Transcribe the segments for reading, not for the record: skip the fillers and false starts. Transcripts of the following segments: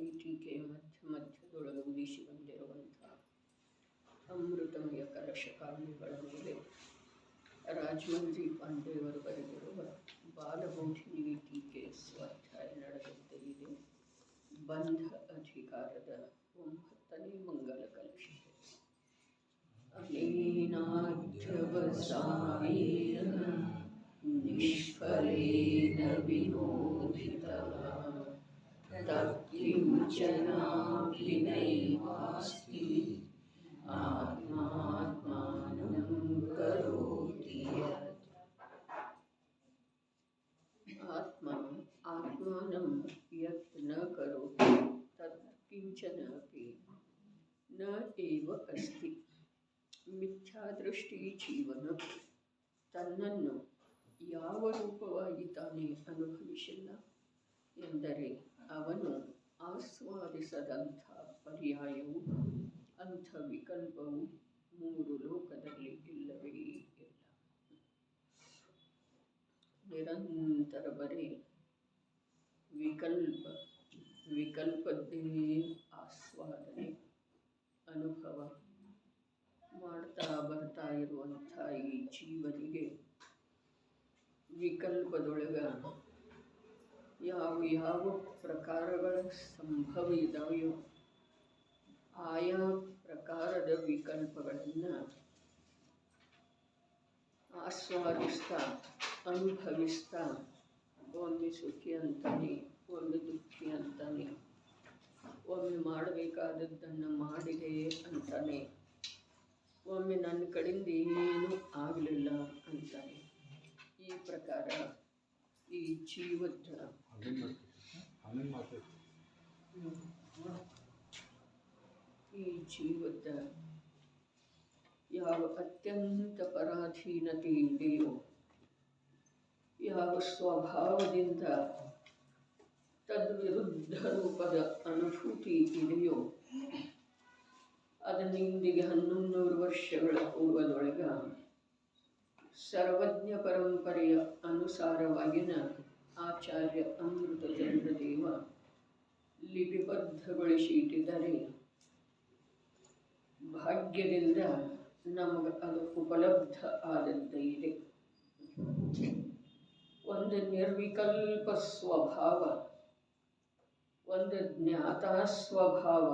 ಶ್ರೀಪಾದಿ ಟೀಕೆ ಮಧ್ಯದೊಳಗೆ ಉದಿಸಿ ಬಂದಿರುವಂಥ ಅಮೃತಮಯ ಕಲಶ ಕಾವ್ಯಗಳ ಮೇಲೆ ರಾಜಮಂದ್ರಿ ಪಾಂಡೆಯವರು ಬರೆದಿರುವ ಬಾಲಬೋಧಿನಿ ಟೀಕೆ ಸ್ವಾಧ್ಯಾಯ ನಡೆದಂತೆ ಇದೆ. ಬಂಧ ಅಧಿಕಾರದ 9ನೇ ಮಂಗಲ ಕಲಶ. ಅನೇನಾಧ್ಯವಸಾಯೇನ ನಿಷ್ಫಲೇನ ವಿನೋದಿತಃ ತತ್ಕಿಂಚನಾಭಿನೈವಾಸ್ತಿ ಆತ್ಮಾತ್ಮಾನಂ ಕರೋತಿ ಯತ್. ಆತ್ಮ ಆತ್ಮಾನಂ ಯತ್ ನ ಕರೋತಿ ತತ್ ಕಿಂಚನಾಪಿ ನ ಏವ ಅಸ್ತಿ. ಮಿಥ್ಯಾದೃಷ್ಟಿ ಜೀವನ ತನ್ನನ್ನು ಯಾವ ರೂಪವಾಗಿ ತಾನೇ ಅನುಭವಿಸಿಲ್ಲ ಎಂದರೆ ಅವನು ಆಸ್ವಾದಿಸದಂಥ ಪರ್ಯಾಯವು ಅಂಥ ವಿಕಲ್ಪವು 3 ಲೋಕದಲ್ಲಿ ಇಲ್ಲವೇ ಇಲ್ಲ. ನಿರಂತರ ಬರೀ ವಿಕಲ್ಪದ್ದೇ ಆಸ್ವಾದನೆ ಅನುಭವ ಮಾಡ್ತಾ ಬರ್ತಾ ಇರುವಂಥ ಈ ಜೀವನಿಗೆ ವಿಕಲ್ಪದೊಳಗ ಯಾವ ಪ್ರಕಾರಗಳ ಸಂಭವ ಇದಾವೆಯೋ ಆಯಾ ಪ್ರಕಾರದ ವಿಕಲ್ಪಗಳನ್ನು ಆಸ್ವಾದಿಸ್ತಾ ಅನುಭವಿಸ್ತಾ ಒಮ್ಮೆ ಸುಖಿ ಅಂತಾನೆ, ಒಮ್ಮೆ ದುಃಖಿ ಅಂತಾನೆ, ಒಮ್ಮೆ ಮಾಡಬೇಕಾದದ್ದನ್ನು ಮಾಡಿದೆ ಅಂತಾನೆ, ಒಮ್ಮೆ ನನ್ನ ಕಡೆಯಿಂದ ಏನೂ ಆಗಲಿಲ್ಲ ಅಂತಾನೆ. ಈ ಪ್ರಕಾರ ಈ ಜೀವದ ಯಾವ ಅತ್ಯಂತ ಪರಾಧೀನತೆ ಇದೆಯೋ, ಯಾವ ಸ್ವಭಾವದಿಂದ ತದ್ವಿರುದ್ಧ ರೂಪದ ಅನುಭೂತಿ ಇದೆಯೋ, ಅದನ್ನು ಇಂದಿಗೆ 1100 ವರ್ಷಗಳ ಪೂರ್ವದೊಳಗ ಸರ್ವಜ್ಞ ಪರಂಪರೆಯ ಅನುಸಾರವಾಗಿನ ಆಚಾರ್ಯ ಅಮೃತಚಂದ್ರದೇವ ಲಿಪಿಬದ್ಧಗೊಳಿಸಿಟ್ಟಿದ್ದಾರೆ. ಭಾಗ್ಯದಿಂದ ನಮಗೆ ಅದು ಉಪಲಬ್ಧ ಆದದ್ದು ಇದೆ. ಒಂದು ನಿರ್ವಿಕಲ್ಪ ಸ್ವಭಾವ, ಒಂದು ಜ್ಞಾತ ಸ್ವಭಾವ,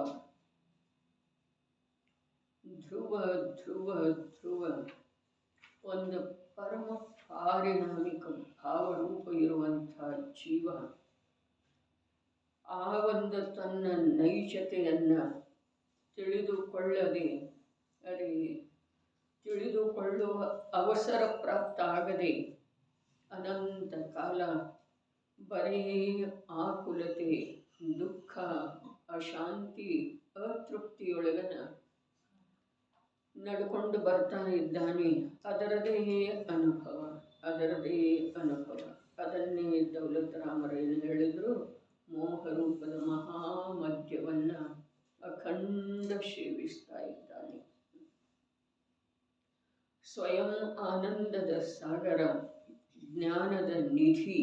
ಧ್ರುವ ಒಂದು ಪರಮ ಪಾರಿಣಾಮಿಕ ಭಾವರೂಪ ಇರುವಂಥ ಜೀವ ಆ ಒಂದು ತನ್ನ ನೈಜತೆಯನ್ನು ತಿಳಿದುಕೊಳ್ಳುವ ಅವಸರ ಪ್ರಾಪ್ತ ಆಗದೆ ಅನಂತ ಕಾಲ ಬರೀ ಆಕುಲತೆ, ದುಃಖ, ಅಶಾಂತಿ, ಅತೃಪ್ತಿಯೊಳಗನ ನಡ್ಕೊಂಡು ಬರ್ತಾ ಇದ್ದಾನೆ. ಅದರದೇ ಅನುಭವ. ಅದನ್ನೇ ದೌಲತ್ ರಾಮರೇನು ಹೇಳಿದ್ರು, ಮೋಹರೂಪದ ಮಹಾಮದ್ಯವನ್ನು ಅಖಂಡ ಸೇವಿಸ್ತಾ ಇದ್ದಾನೆ. ಸ್ವಯಂ ಆನಂದದ ಸಾಗರ, ಜ್ಞಾನದ ನಿಧಿ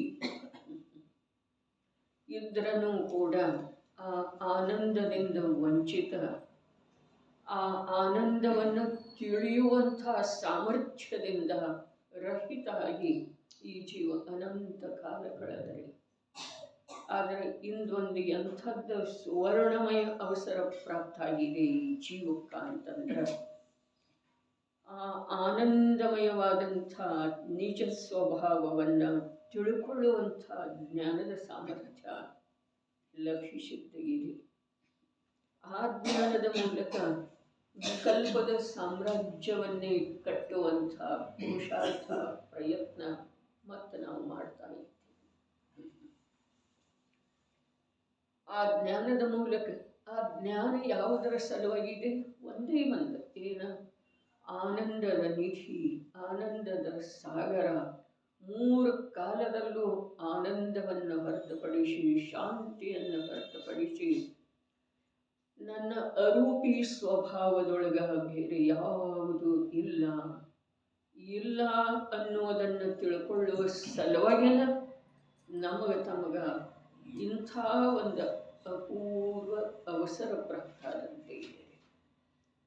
ಇದ್ರನೂ ಕೂಡ ಆ ಆನಂದದಿಂದ ವಂಚಿತ, ಆ ಆನಂದವನ್ನು ತಿಳಿಯುವಂಥ ಸಾಮರ್ಥ್ಯದಿಂದ ರಹಿತ ಆಗಿ ಈ ಜೀವ ಅನಂತ ಕಾಲ ಕಳೆದರೆ. ಆದರೆ ಇಂದೊಂದು ಎಂಥದ್ದು ಸುವರ್ಣಮಯ ಅವಸರ ಪ್ರಾಪ್ತ ಆಗಿದೆ ಈ ಜೀವಕ್ಕ ಅಂತಂದ್ರೆ, ಆ ಆನಂದಮಯವಾದಂಥ ನಿಜ ಸ್ವಭಾವವನ್ನು ತಿಳ್ಕೊಳ್ಳುವಂಥ ಜ್ಞಾನದ ಸಾಮರ್ಥ್ಯ ಲಭಿಸಿದ್ದೇ. ಆ ಜ್ಞಾನದ ಮೂಲಕ ವಿಕಲ್ಪದ ಸಾಮ್ರಾಜ್ಯವನ್ನೇ ಕಟ್ಟುವಂಥ ಪುರುಷಾರ್ಥ ಪ್ರಯತ್ನ ಮತ್ತು ನಾವು ಮಾಡ್ತಾ ಇದ್ದೀವಿ. ಆ ಜ್ಞಾನದ ಮೂಲಕ ಆ ಜ್ಞಾನ ಯಾವುದರ ಸಲುವಾಗಿದೆ? ಒಂದೇ ಒಂದು ಏನು? ಆನಂದದ ನಿಧಿ, ಆನಂದದ ಸಾಗರ, 3 ಕಾಲದಲ್ಲೂ ಆನಂದವನ್ನು ಹೊರತುಪಡಿಸಿ, ಶಾಂತಿಯನ್ನು ಹೊರತುಪಡಿಸಿ ನನ್ನ ಅರೂಪಿ ಸ್ವಭಾವದೊಳಗ ಬೇರೆ ಯಾವುದು ಇಲ್ಲ ಅನ್ನೋದನ್ನು ತಿಳ್ಕೊಳ್ಳುವ ಸಲುವಾಗಿನ ತಮಗ ಇಂಥ ಒಂದು ಅಪೂರ್ವ ಅವಸರ ಪ್ರಹ್ಲಾದಂತೆ ಇದೆ.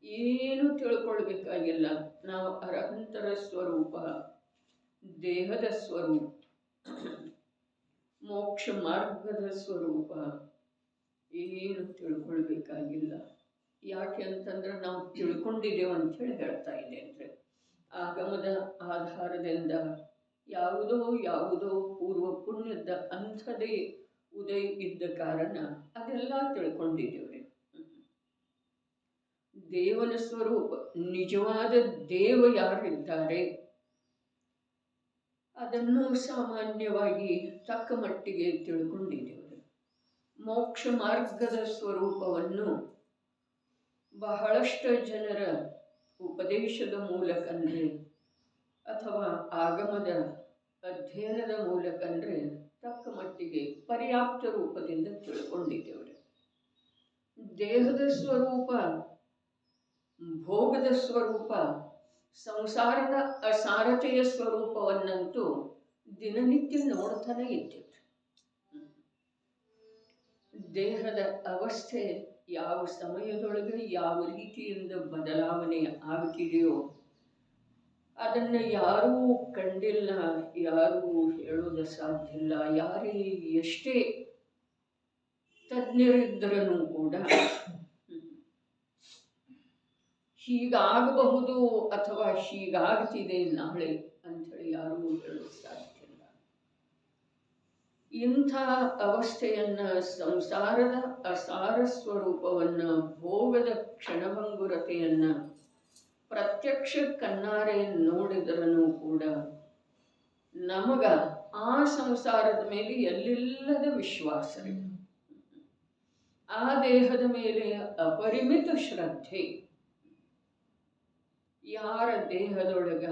ಏನು ತಿಳ್ಕೊಳ್ಬೇಕಾಗಿಲ್ಲ. ನಾವು ಅರಹಂತರ ಸ್ವರೂಪ, ದೇಹದ ಸ್ವರೂಪ, ಮೋಕ್ಷ ಮಾರ್ಗದ ಸ್ವರೂಪ ಏನು ತಿಳ್ಕೊಳ್ಬೇಕಾಗಿಲ್ಲ. ಯಾಕೆ ಅಂತಂದ್ರೆ ನಾವು ತಿಳ್ಕೊಂಡಿದ್ದೇವೆ ಅಂಥೇಳಿ ಹೇಳ್ತಾ ಇದೆ. ಅಂದರೆ ಆಗಮದ ಆಧಾರದಿಂದ ಯಾವುದೋ ಯಾವುದೋ ಪೂರ್ವ ಪುಣ್ಯದ ಅಂಥದೇ ಉದಯ ಇದ್ದ ಕಾರಣ ಅದೆಲ್ಲ ತಿಳ್ಕೊಂಡಿದ್ದೇವೆ. ದೇವನ ಸ್ವರೂಪ, ನಿಜವಾದ ದೇವ ಯಾರಿದ್ದಾರೆ ಅದನ್ನು ಸಾಮಾನ್ಯವಾಗಿ ತಕ್ಕ ಮಟ್ಟಿಗೆ ತಿಳ್ಕೊಂಡಿದ್ದೇವೆ. ಮೋಕ್ಷ ಮಾರ್ಗದ ಸ್ವರೂಪವನ್ನು ಬಹಳಷ್ಟು ಜನರ ಉಪದೇಶದ ಮೂಲಕಂದ್ರೆ ಅಥವಾ ಆಗಮದ ಅಧ್ಯಯನದ ಮೂಲಕಂದ್ರೆ ತಕ್ಕ ಮಟ್ಟಿಗೆ ಪರ್ಯಾಪ್ತ ರೂಪದಿಂದ ತಿಳ್ಕೊಂಡಿದ್ದೇವೆ. ದೇಹದ ಸ್ವರೂಪ, ಭೋಗದ ಸ್ವರೂಪ, ಸಂಸಾರದ ಅಸಾರತೆಯ ಸ್ವರೂಪವನ್ನಂತೂ ದಿನನಿತ್ಯ ನೋಡ್ತಾನೆ ಇದ್ದೇವೆ. ದೇಹದ ಅವಸ್ಥೆ ಯಾವ ಸಮಯದೊಳಗೆ ಯಾವ ರೀತಿಯಿಂದ ಬದಲಾವಣೆ ಆಗುತ್ತಿದೆಯೋ ಅದನ್ನು ಯಾರೂ ಕಂಡಿಲ್ಲ, ಯಾರೂ ಹೇಳೋದು ಸಾಧ್ಯ ಇಲ್ಲ. ಯಾರೇ ಎಷ್ಟೇ ತಜ್ಞರಿದ್ದರೂ ಕೂಡ ಹೀಗಾಗಬಹುದು ಅಥವಾ ಹೀಗಾಗ್ತಿದೆ ನಾಳೆ ಅಂಥೇಳಿ ಯಾರೂ ಹೇಳೋದು ಸಾಧ್ಯ ಇಲ್ಲ. ಇಂಥ ಅವಸ್ಥೆಯನ್ನು, ಸಂಸಾರದ ಅಸಾರ ಸ್ವರೂಪವನ್ನು, ಭೋಗದ ಕ್ಷಣಭಂಗುರತೆಯನ್ನು ಪ್ರತ್ಯಕ್ಷ ಕಣ್ಣಾರೆ ನೋಡಿದ್ರೂ ಕೂಡ ನಮಗ ಆ ಸಂಸಾರದ ಮೇಲೆ ಎಲ್ಲಿಲ್ಲದ ವಿಶ್ವಾಸವಿದೆ. ಆ ದೇಹದ ಮೇಲೆ ಅಪರಿಮಿತ ಶ್ರದ್ಧೆ. ಯಾರ ದೇಹದೊಳಗ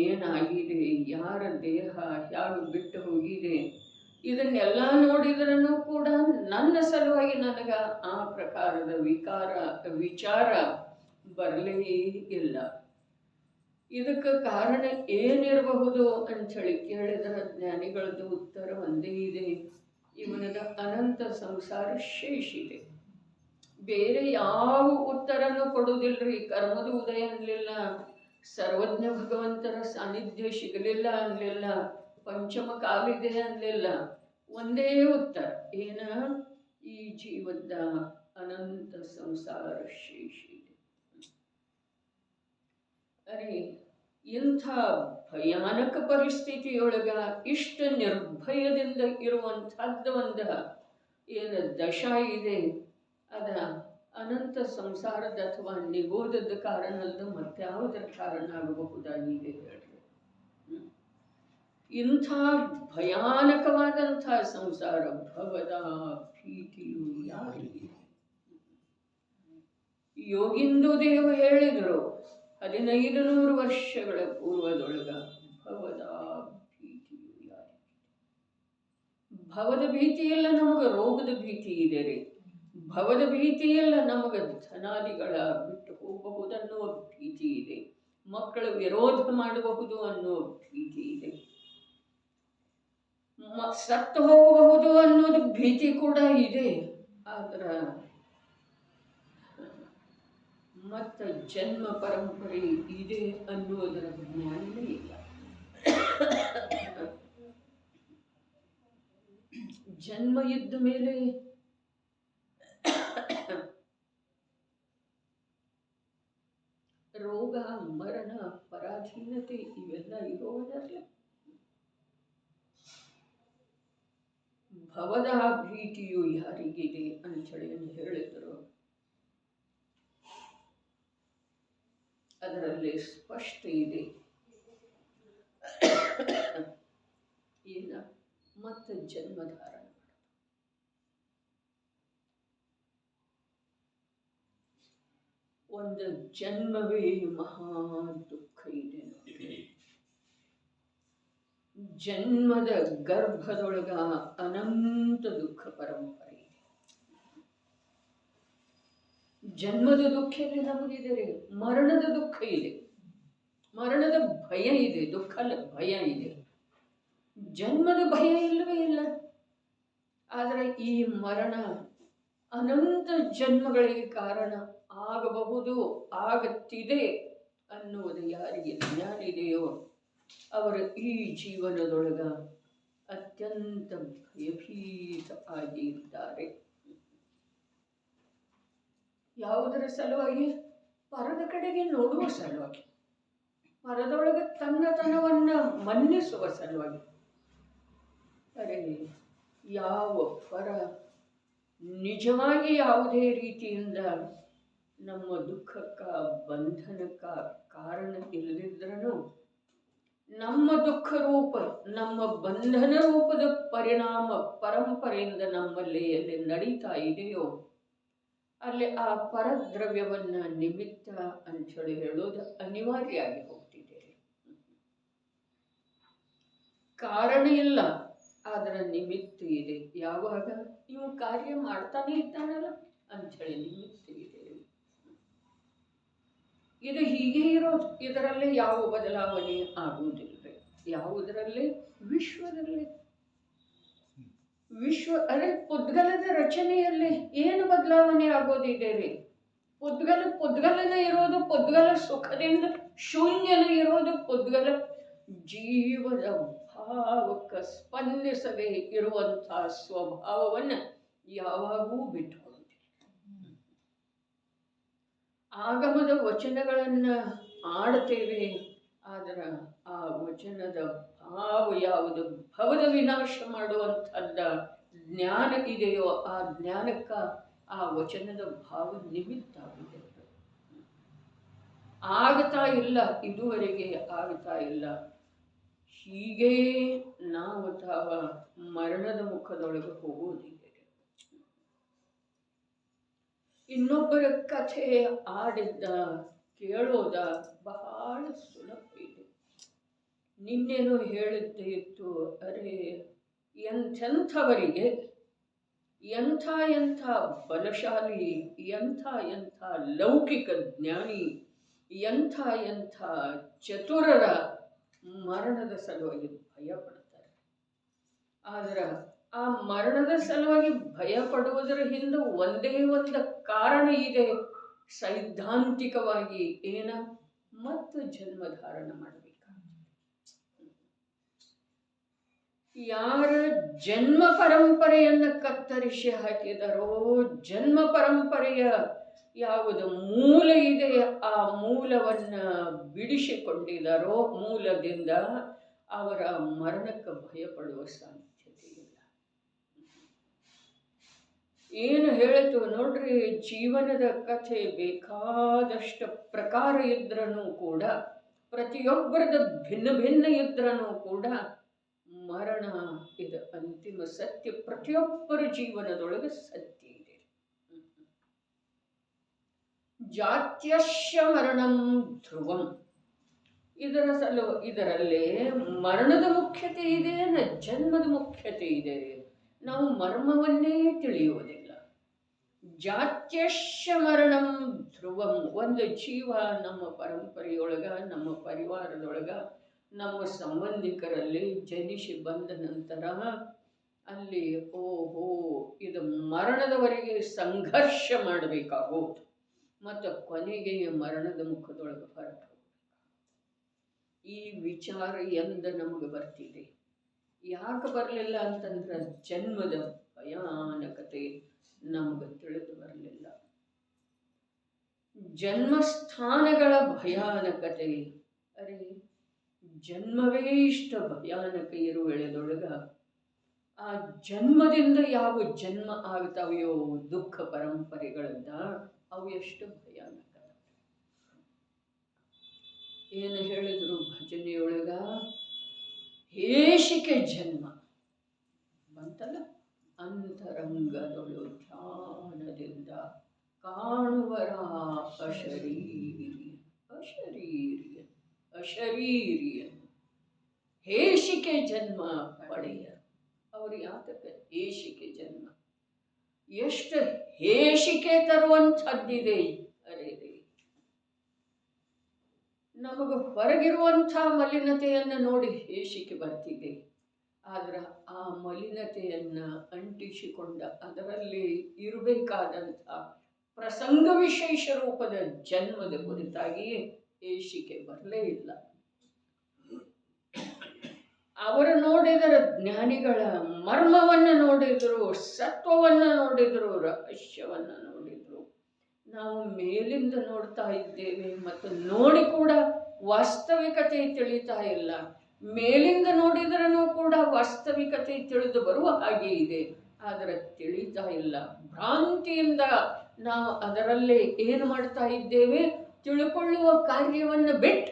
ಏನಾಗಿದೆ, ಯಾರ ದೇಹ ಹೇಗೆ ಬಿಟ್ಟು ಹೋಗಿದೆ, ಇದನ್ನೆಲ್ಲ ನೋಡಿದ್ರೂ ಕೂಡ ನನ್ನ ಸಲುವಾಗಿ ನನಗ ಆ ಪ್ರಕಾರದ ವಿಚಾರ ಬರಲೇ ಇಲ್ಲ. ಇದಕ್ಕೆ ಕಾರಣ ಏನಿರಬಹುದು ಅಂಥೇಳಿ ಕೇಳಿದರೆ ಜ್ಞಾನಿಗಳದ್ದು ಉತ್ತರ ಒಂದೇ ಇದೆ, ಇವನದ ಅನಂತ ಸಂಸಾರ ಶೇಷಿದೆ. ಬೇರೆ ಯಾವ ಉತ್ತರನೂ ಕೊಡುವುದಿಲ್ಲರಿ. ಕರ್ಮದ ಉದಯ ಅನ್ನಲಿಲ್ಲ, ಸರ್ವಜ್ಞ ಭಗವಂತರ ಸಾನ್ನಿಧ್ಯ ಸಿಗಲಿಲ್ಲ ಅನ್ನಲಿಲ್ಲ, ಪಂಚಮ ಕಾಲಿದೆ ಅನ್ನಲಿಲ್ಲ. ಒಂದೇ ಉತ್ತರ, ಏನ ಈ ಜೀವದ ಅನಂತ ಸಂಸಾರ ಶೇಷಿದೆ. ಅರೆ ಇಂಥ ಭಯಾನಕ ಪರಿಸ್ಥಿತಿಯೊಳಗ ಇಷ್ಟು ನಿರ್ಭಯದಿಂದ ಇರುವಂಥದ್ದು ಒಂದು ಏನು ದಶ ಇದೆ, ಅದ ಅನಂತ ಸಂಸಾರದ ಅಥವಾ ನಿಗೋಧದ ಕಾರಣ ಅಲ್ಲದ ಮತ್ಯಾವುದರ ಕಾರಣ ಆಗಬಹುದಾಗಿದೆ ಹೇಳ್ರಿ. ಇಂಥ ಭಯಾನಕವಾದಂಥ ಸಂಸಾರ ಭವದ ಭೀತಿಯು ಯಾರಿಗೆ? ಯೋಗಿಂದು ದೇವ ಹೇಳಿದರು 1500 ವರ್ಷಗಳ ಪೂರ್ವದೊಳಗ ಭವದ ಭೀತಿಯು ಯಾರಿಗೆ? ಭವದ ಭೀತಿಯೆಲ್ಲ ನಮಗೆ ರೋಗದ ಭೀತಿ ಇದೆ ರೀ. ಭವದ ಭೀತಿಯೆಲ್ಲ ನಮಗೆ ಧನಾದಿಗಳ ಬಿಟ್ಟು ಹೋಗಬಹುದನ್ನುವ ಭೀತಿ ಇದೆ, ಮಕ್ಕಳ ವಿರೋಧ ಮಾಡಬಹುದು ಅನ್ನೋ ಭೀತಿ ಇದೆ, ಸತ್ತು ಹೋಗಬಹುದು ಅನ್ನೋದು ಭೀತಿ ಕೂಡ ಇದೆ. ಆದ್ರೆ ಮತ್ತು ಜನ್ಮ ಪರಂಪರೆ ಇದೆ ಅನ್ನುವುದರ ಜ್ಞಾನವೇ ಇಲ್ಲ. ಜನ್ಮ ಇದ್ದ ಮೇಲೆ ರೋಗ, ಮರಣ, ಪರಾಧೀನತೆ ಇವೆಲ್ಲ ಇರೋದಲ್ಲ. ಭವದ ಭೀತಿಯು ಯಾರಿಗಿದೆ ಅಂಥೇಳಿ ಹೇಳಿದರು. ಅದರಲ್ಲಿ ಸ್ಪಷ್ಟ ಇದೆ, ಏನ ಮತ್ತೆ ಜನ್ಮಧಾರಣ ಒಂದು ಜನ್ಮವೇ ಮಹಾ ದುಃಖ ಇದೆ ನೋಡಿ. ಜನ್ಮದ ಗರ್ಭದೊಳಗ ಅನಂತ ದುಃಖ ಪರಂಪರೆ ಇದೆ. ಜನ್ಮದ ದುಃಖ ಇದೆ ನಮಗಿದೆ, ಮರಣದ ದುಃಖ ಇದೆ, ಮರಣದ ಭಯ ಇದೆ, ದುಃಖ ಅಲ್ಲ ಭಯ ಇದೆ. ಜನ್ಮದ ಭಯ ಇಲ್ಲವೇ ಇಲ್ಲ. ಆದರೆ ಈ ಮರಣ ಅನಂತ ಜನ್ಮಗಳಿಗೆ ಕಾರಣ ಆಗಬಹುದು, ಆಗುತ್ತಿದೆ ಅನ್ನುವುದು ಯಾರಿಗೆ ಜ್ಞಾನ ಇದೆಯೋ ಅವರು ಈ ಜೀವನದೊಳಗ ಅತ್ಯಂತ ಭಯಭೀತ ಆಗಿ ಇದ್ದಾರೆ. ಯಾವುದರ ಸಲುವಾಗಿ? ಪರದ ಕಡೆಗೆ ನೋಡುವ ಸಲುವಾಗಿ, ಪರದೊಳಗೆ ತನ್ನತನವನ್ನು ಮನ್ನಿಸುವ ಸಲುವಾಗಿ. ಅರೆ, ಯಾವ ಪರ ನಿಜವಾಗಿ ಯಾವುದೇ ರೀತಿಯಿಂದ ನಮ್ಮ ದುಃಖಕ್ಕ ಬಂಧನಕ್ಕ ಕಾರಣ ಇಲ್ಲದಿದ್ರೂ ನಮ್ಮ ದುಃಖ ರೂಪ, ನಮ್ಮ ಬಂಧನ ರೂಪದ ಪರಿಣಾಮ ಪರಂಪರೆಯಿಂದ ನಮ್ಮಲ್ಲಿ ಎಲ್ಲಿ ನಡೀತಾ ಇದೆಯೋ ಅಲ್ಲಿ ಆ ಪರದ್ರವ್ಯವನ್ನ ನಿಮಿತ್ತ ಅಂಥೇಳಿ ಹೇಳೋದು ಅನಿವಾರ್ಯ ಆಗಿ ಹೋಗ್ತಿದೆ. ಕಾರಣ ಇಲ್ಲ, ಅದರ ನಿಮಿತ್ತ ಇದೆ. ಯಾವಾಗ ಇವು ಕಾರ್ಯ ಮಾಡ್ತಾನೆ ಇದ್ದಾನಲ್ಲ ಅಂಥೇಳಿ ನಿಮಿತ್ತ ಇದೆ. ಇದು ಹೀಗೆ ಇರೋದು, ಇದರಲ್ಲಿ ಯಾವ ಬದಲಾವಣೆ ಆಗುವುದಿಲ್ಲ. ಯಾವುದರಲ್ಲಿ? ವಿಶ್ವದಲ್ಲಿ. ಅರೆ, ಪುದ್ಗಲದ ರಚನೆಯಲ್ಲಿ ಏನು ಬದಲಾವಣೆ ಆಗೋದಿದೆ ರೀ? ಪುದ್ಗಲನ ಇರೋದು, ಪುದ್ಗಲ ಸುಖದಿಂದ ಶೂನ್ಯನ ಇರೋದು, ಪುದ್ಗಲ ಜೀವದ ಭಾವಕ್ಕೆ ಸ್ಪಂದಿಸದೆ ಇರುವಂತಹ ಸ್ವಭಾವವನ್ನು ಯಾವಾಗೂ ಬಿಟ್ಟುಕೊಳ್ಳುತ್ತಿಲ್ಲ. ಆಗಮದ ವಚನಗಳನ್ನ ಆಡ್ತೇವೆ, ಆದರೆ ಆ ವಚನದ ಭಾವ ಯಾವುದು? ಭವದ ವಿನಾಶ ಮಾಡುವಂಥದ್ದ ಜ್ಞಾನ ಇದೆಯೋ ಆ ಜ್ಞಾನಕ್ಕ ಆ ವಚನದ ಭಾವ ನಿಮಿತ್ತ ಆಗಿದೆ. ಆಗ್ತಾ ಇಲ್ಲ, ಇದುವರೆಗೆ ಆಗ್ತಾ ಇಲ್ಲ. ಹೀಗೇ ನಾವು ತಾವ ಮರಣದ ಮುಖದೊಳಗೆ ಹೋಗುವುದಿದೆ. ಇನ್ನೊಬ್ಬರ ಕಥೆ ಆಡಿದ್ದ ಕೇಳೋದ ಬಹಳ ಸುಲಭ ಇದೆ. ನಿನ್ನೇನು ಹೇಳಿದ್ದೇ ಇತ್ತು. ಅರೆ, ಎಂಥವರಿಗೆ ಎಂಥ ಬಲಶಾಲಿ, ಎಂಥ ಲೌಕಿಕ ಜ್ಞಾನಿ, ಎಂಥ ಚತುರರ ಮರಣದ ಸಲುವಾಗಿ ಭಯ ಪಡ್ತಾರೆ. ಆದ್ರೆ ಆ ಮರಣದ ಸಲುವಾಗಿ ಭಯ ಪಡುವುದರ ಹಿಂದೆ ಒಂದೇ ಒಂದು ಕಾರಣ ಇದೆ, ಸೈದ್ಧಾಂತಿಕವಾಗಿ. ಏನ? ಮತ್ತು ಜನ್ಮಧಾರಣ ಮಾಡಬೇಕಾಗುತ್ತೆ. ಯಾರ ಜನ್ಮ ಪರಂಪರೆಯನ್ನು ಕತ್ತರಿಸಿ ಹಾಕಿದರೋ, ಜನ್ಮ ಪರಂಪರೆಯ ಯಾವುದು ಮೂಲ ಇದೆ ಆ ಮೂಲವನ್ನ ಬಿಡಿಸಿಕೊಂಡಿದ್ದಾರೋ, ಮೂಲದಿಂದ ಅವರ ಮರಣಕ್ಕೆ ಭಯಪಡುವ ಸಾಧ್ಯತೆ ಇಲ್ಲ. ಏನು ಹೇಳಿತು ನೋಡ್ರಿ, ಜೀವನದ ಕಥೆ ಬೇಕಾದಷ್ಟು ಪ್ರಕಾರ ಇದ್ರೂ ಕೂಡ, ಪ್ರತಿಯೊಬ್ಬರದ ಭಿನ್ನ ಇದ್ರೂ ಕೂಡ ಮರಣ ಇದು ಅಂತಿಮ ಸತ್ಯ. ಪ್ರತಿಯೊಬ್ಬರ ಜೀವನದೊಳಗೆ ಸತ್ಯ ಇದೆ. ಜಾತ್ಯಶ್ಯ ಮರಣಂ ಧ್ರುವಂ. ಇದರಲ್ಲೇ ಮರಣದ ಮುಖ್ಯತೆ ಇದೆ, ಜನ್ಮದ ಮುಖ್ಯತೆ ಇದೆ. ನಾವು ಮರ್ಮವನ್ನೇ ತಿಳಿಯುವುದಿಲ್ಲ. ಜಾತ್ಯಶ್ಯ ಮರಣಂ ಧ್ರುವಂ. ಒಂದು ಜೀವ ನಮ್ಮ ಪರಂಪರೆಯೊಳಗ, ನಮ್ಮ ಪರಿವಾರದೊಳಗ, ನಮ್ಮ ಸಂಬಂಧಿಕರಲ್ಲಿ ಜನಿಸಿ ಬಂದ ನಂತರ ಅಲ್ಲಿ ಓಹೋ ಇದು ಮರಣದವರೆಗೆ ಸಂಘರ್ಷ ಮಾಡಬೇಕಾಗೋದು, ಮತ್ತು ಕೊನೆಗೆ ಮರಣದ ಮುಖದೊಳಗೆ ಹೊರಟು. ಈ ವಿಚಾರ ಎಂದ ನಮಗೆ ಬರ್ತಿದೆ. ಯಾಕೆ ಬರಲಿಲ್ಲ ಅಂತಂದ್ರೆ ಜನ್ಮದ ಭಯಾನಕತೆ ನಮಗೆ ತಿಳಿದು ಬರಲಿಲ್ಲ. ಜನ್ಮಸ್ಥಾನಗಳ ಭಯಾನಕತೆ. ಅರೆ, ಜನ್ಮವೇ ಇಷ್ಟ ಭಯಾನಕ ಇರುವ ವೇಳೆದೊಳಗ ಆ ಜನ್ಮದಿಂದ ಯಾವ ಜನ್ಮ ಆಗ್ತಾವೆಯೋ ದುಃಖ ಪರಂಪರೆಗಳಿಂದ, ಅವು ಎಷ್ಟು ಭಯಾನಕ. ಏನು ಹೇಳಿದ್ರು ಭಜನೆಯೊಳಗ? ಹೇಸಿಕೆ ಜನ್ಮ ಬಂತಲ್ಲ. ಅಂತರಂಗದೊಳು ಧ್ಯಾನದಿಂದ ಕಾಣುವರ ಅಶರೀರಿಯ ಹೇಸಿಕೆ ಜನ್ಮ ಪಡೆಯ. ಅವರು ಯಾತಕ್ಕೆ ಹೇಸಿಕೆ ಜನ್ಮ? ಎಷ್ಟು ಹೇಸಿಕೆ ತರುವಂಥದ್ದಿದೆ. ಅರೆ, ನಮಗೆ ಹೊರಗಿರುವಂಥ ಮಲಿನತೆಯನ್ನು ನೋಡಿ ಹೇಸಿಕೆ ಬರ್ತಿದೆ. ಆದ್ರೆ ಆ ಮಲಿನತೆಯನ್ನು ಅಂಟಿಸಿಕೊಂಡ ಅದರಲ್ಲಿ ಇರಬೇಕಾದಂಥ ಪ್ರಸಂಗ ವಿಶೇಷ ರೂಪದ ಜನ್ಮದ ಕುರಿತಾಗಿ ಏಷಿಕೆ ಬರಲೇ ಇಲ್ಲ. ಅವರು ನೋಡಿದರ ಜ್ಞಾನಿಗಳ ಮರ್ಮವನ್ನು ನೋಡಿದರು, ಸತ್ವವನ್ನು ನೋಡಿದರು, ರಹಸ್ಯವನ್ನು ನೋಡಿದರು. ನಾವು ಮೇಲಿಂದ ನೋಡ್ತಾ ಇದ್ದೇವೆ ಮತ್ತು ನೋಡಿ ಕೂಡ ವಾಸ್ತವಿಕತೆ ತಿಳಿತಾ ಇಲ್ಲ. ಮೇಲಿಂದ ನೋಡಿದ್ರೂ ಕೂಡ ವಾಸ್ತವಿಕತೆ ತಿಳಿದು ಬರುವ ಹಾಗೆ ಇದೆ, ಆದರೆ ತಿಳಿತಾ ಇಲ್ಲ. ಭ್ರಾಂತಿಯಿಂದ ನಾವು ಅದರಲ್ಲೇ ಏನು ಮಾಡ್ತಾ ಇದ್ದೇವೆ, ತಿಳ್ಕೊಳ್ಳುವ ಕಾರ್ಯವನ್ನು ಬಿಟ್ಟು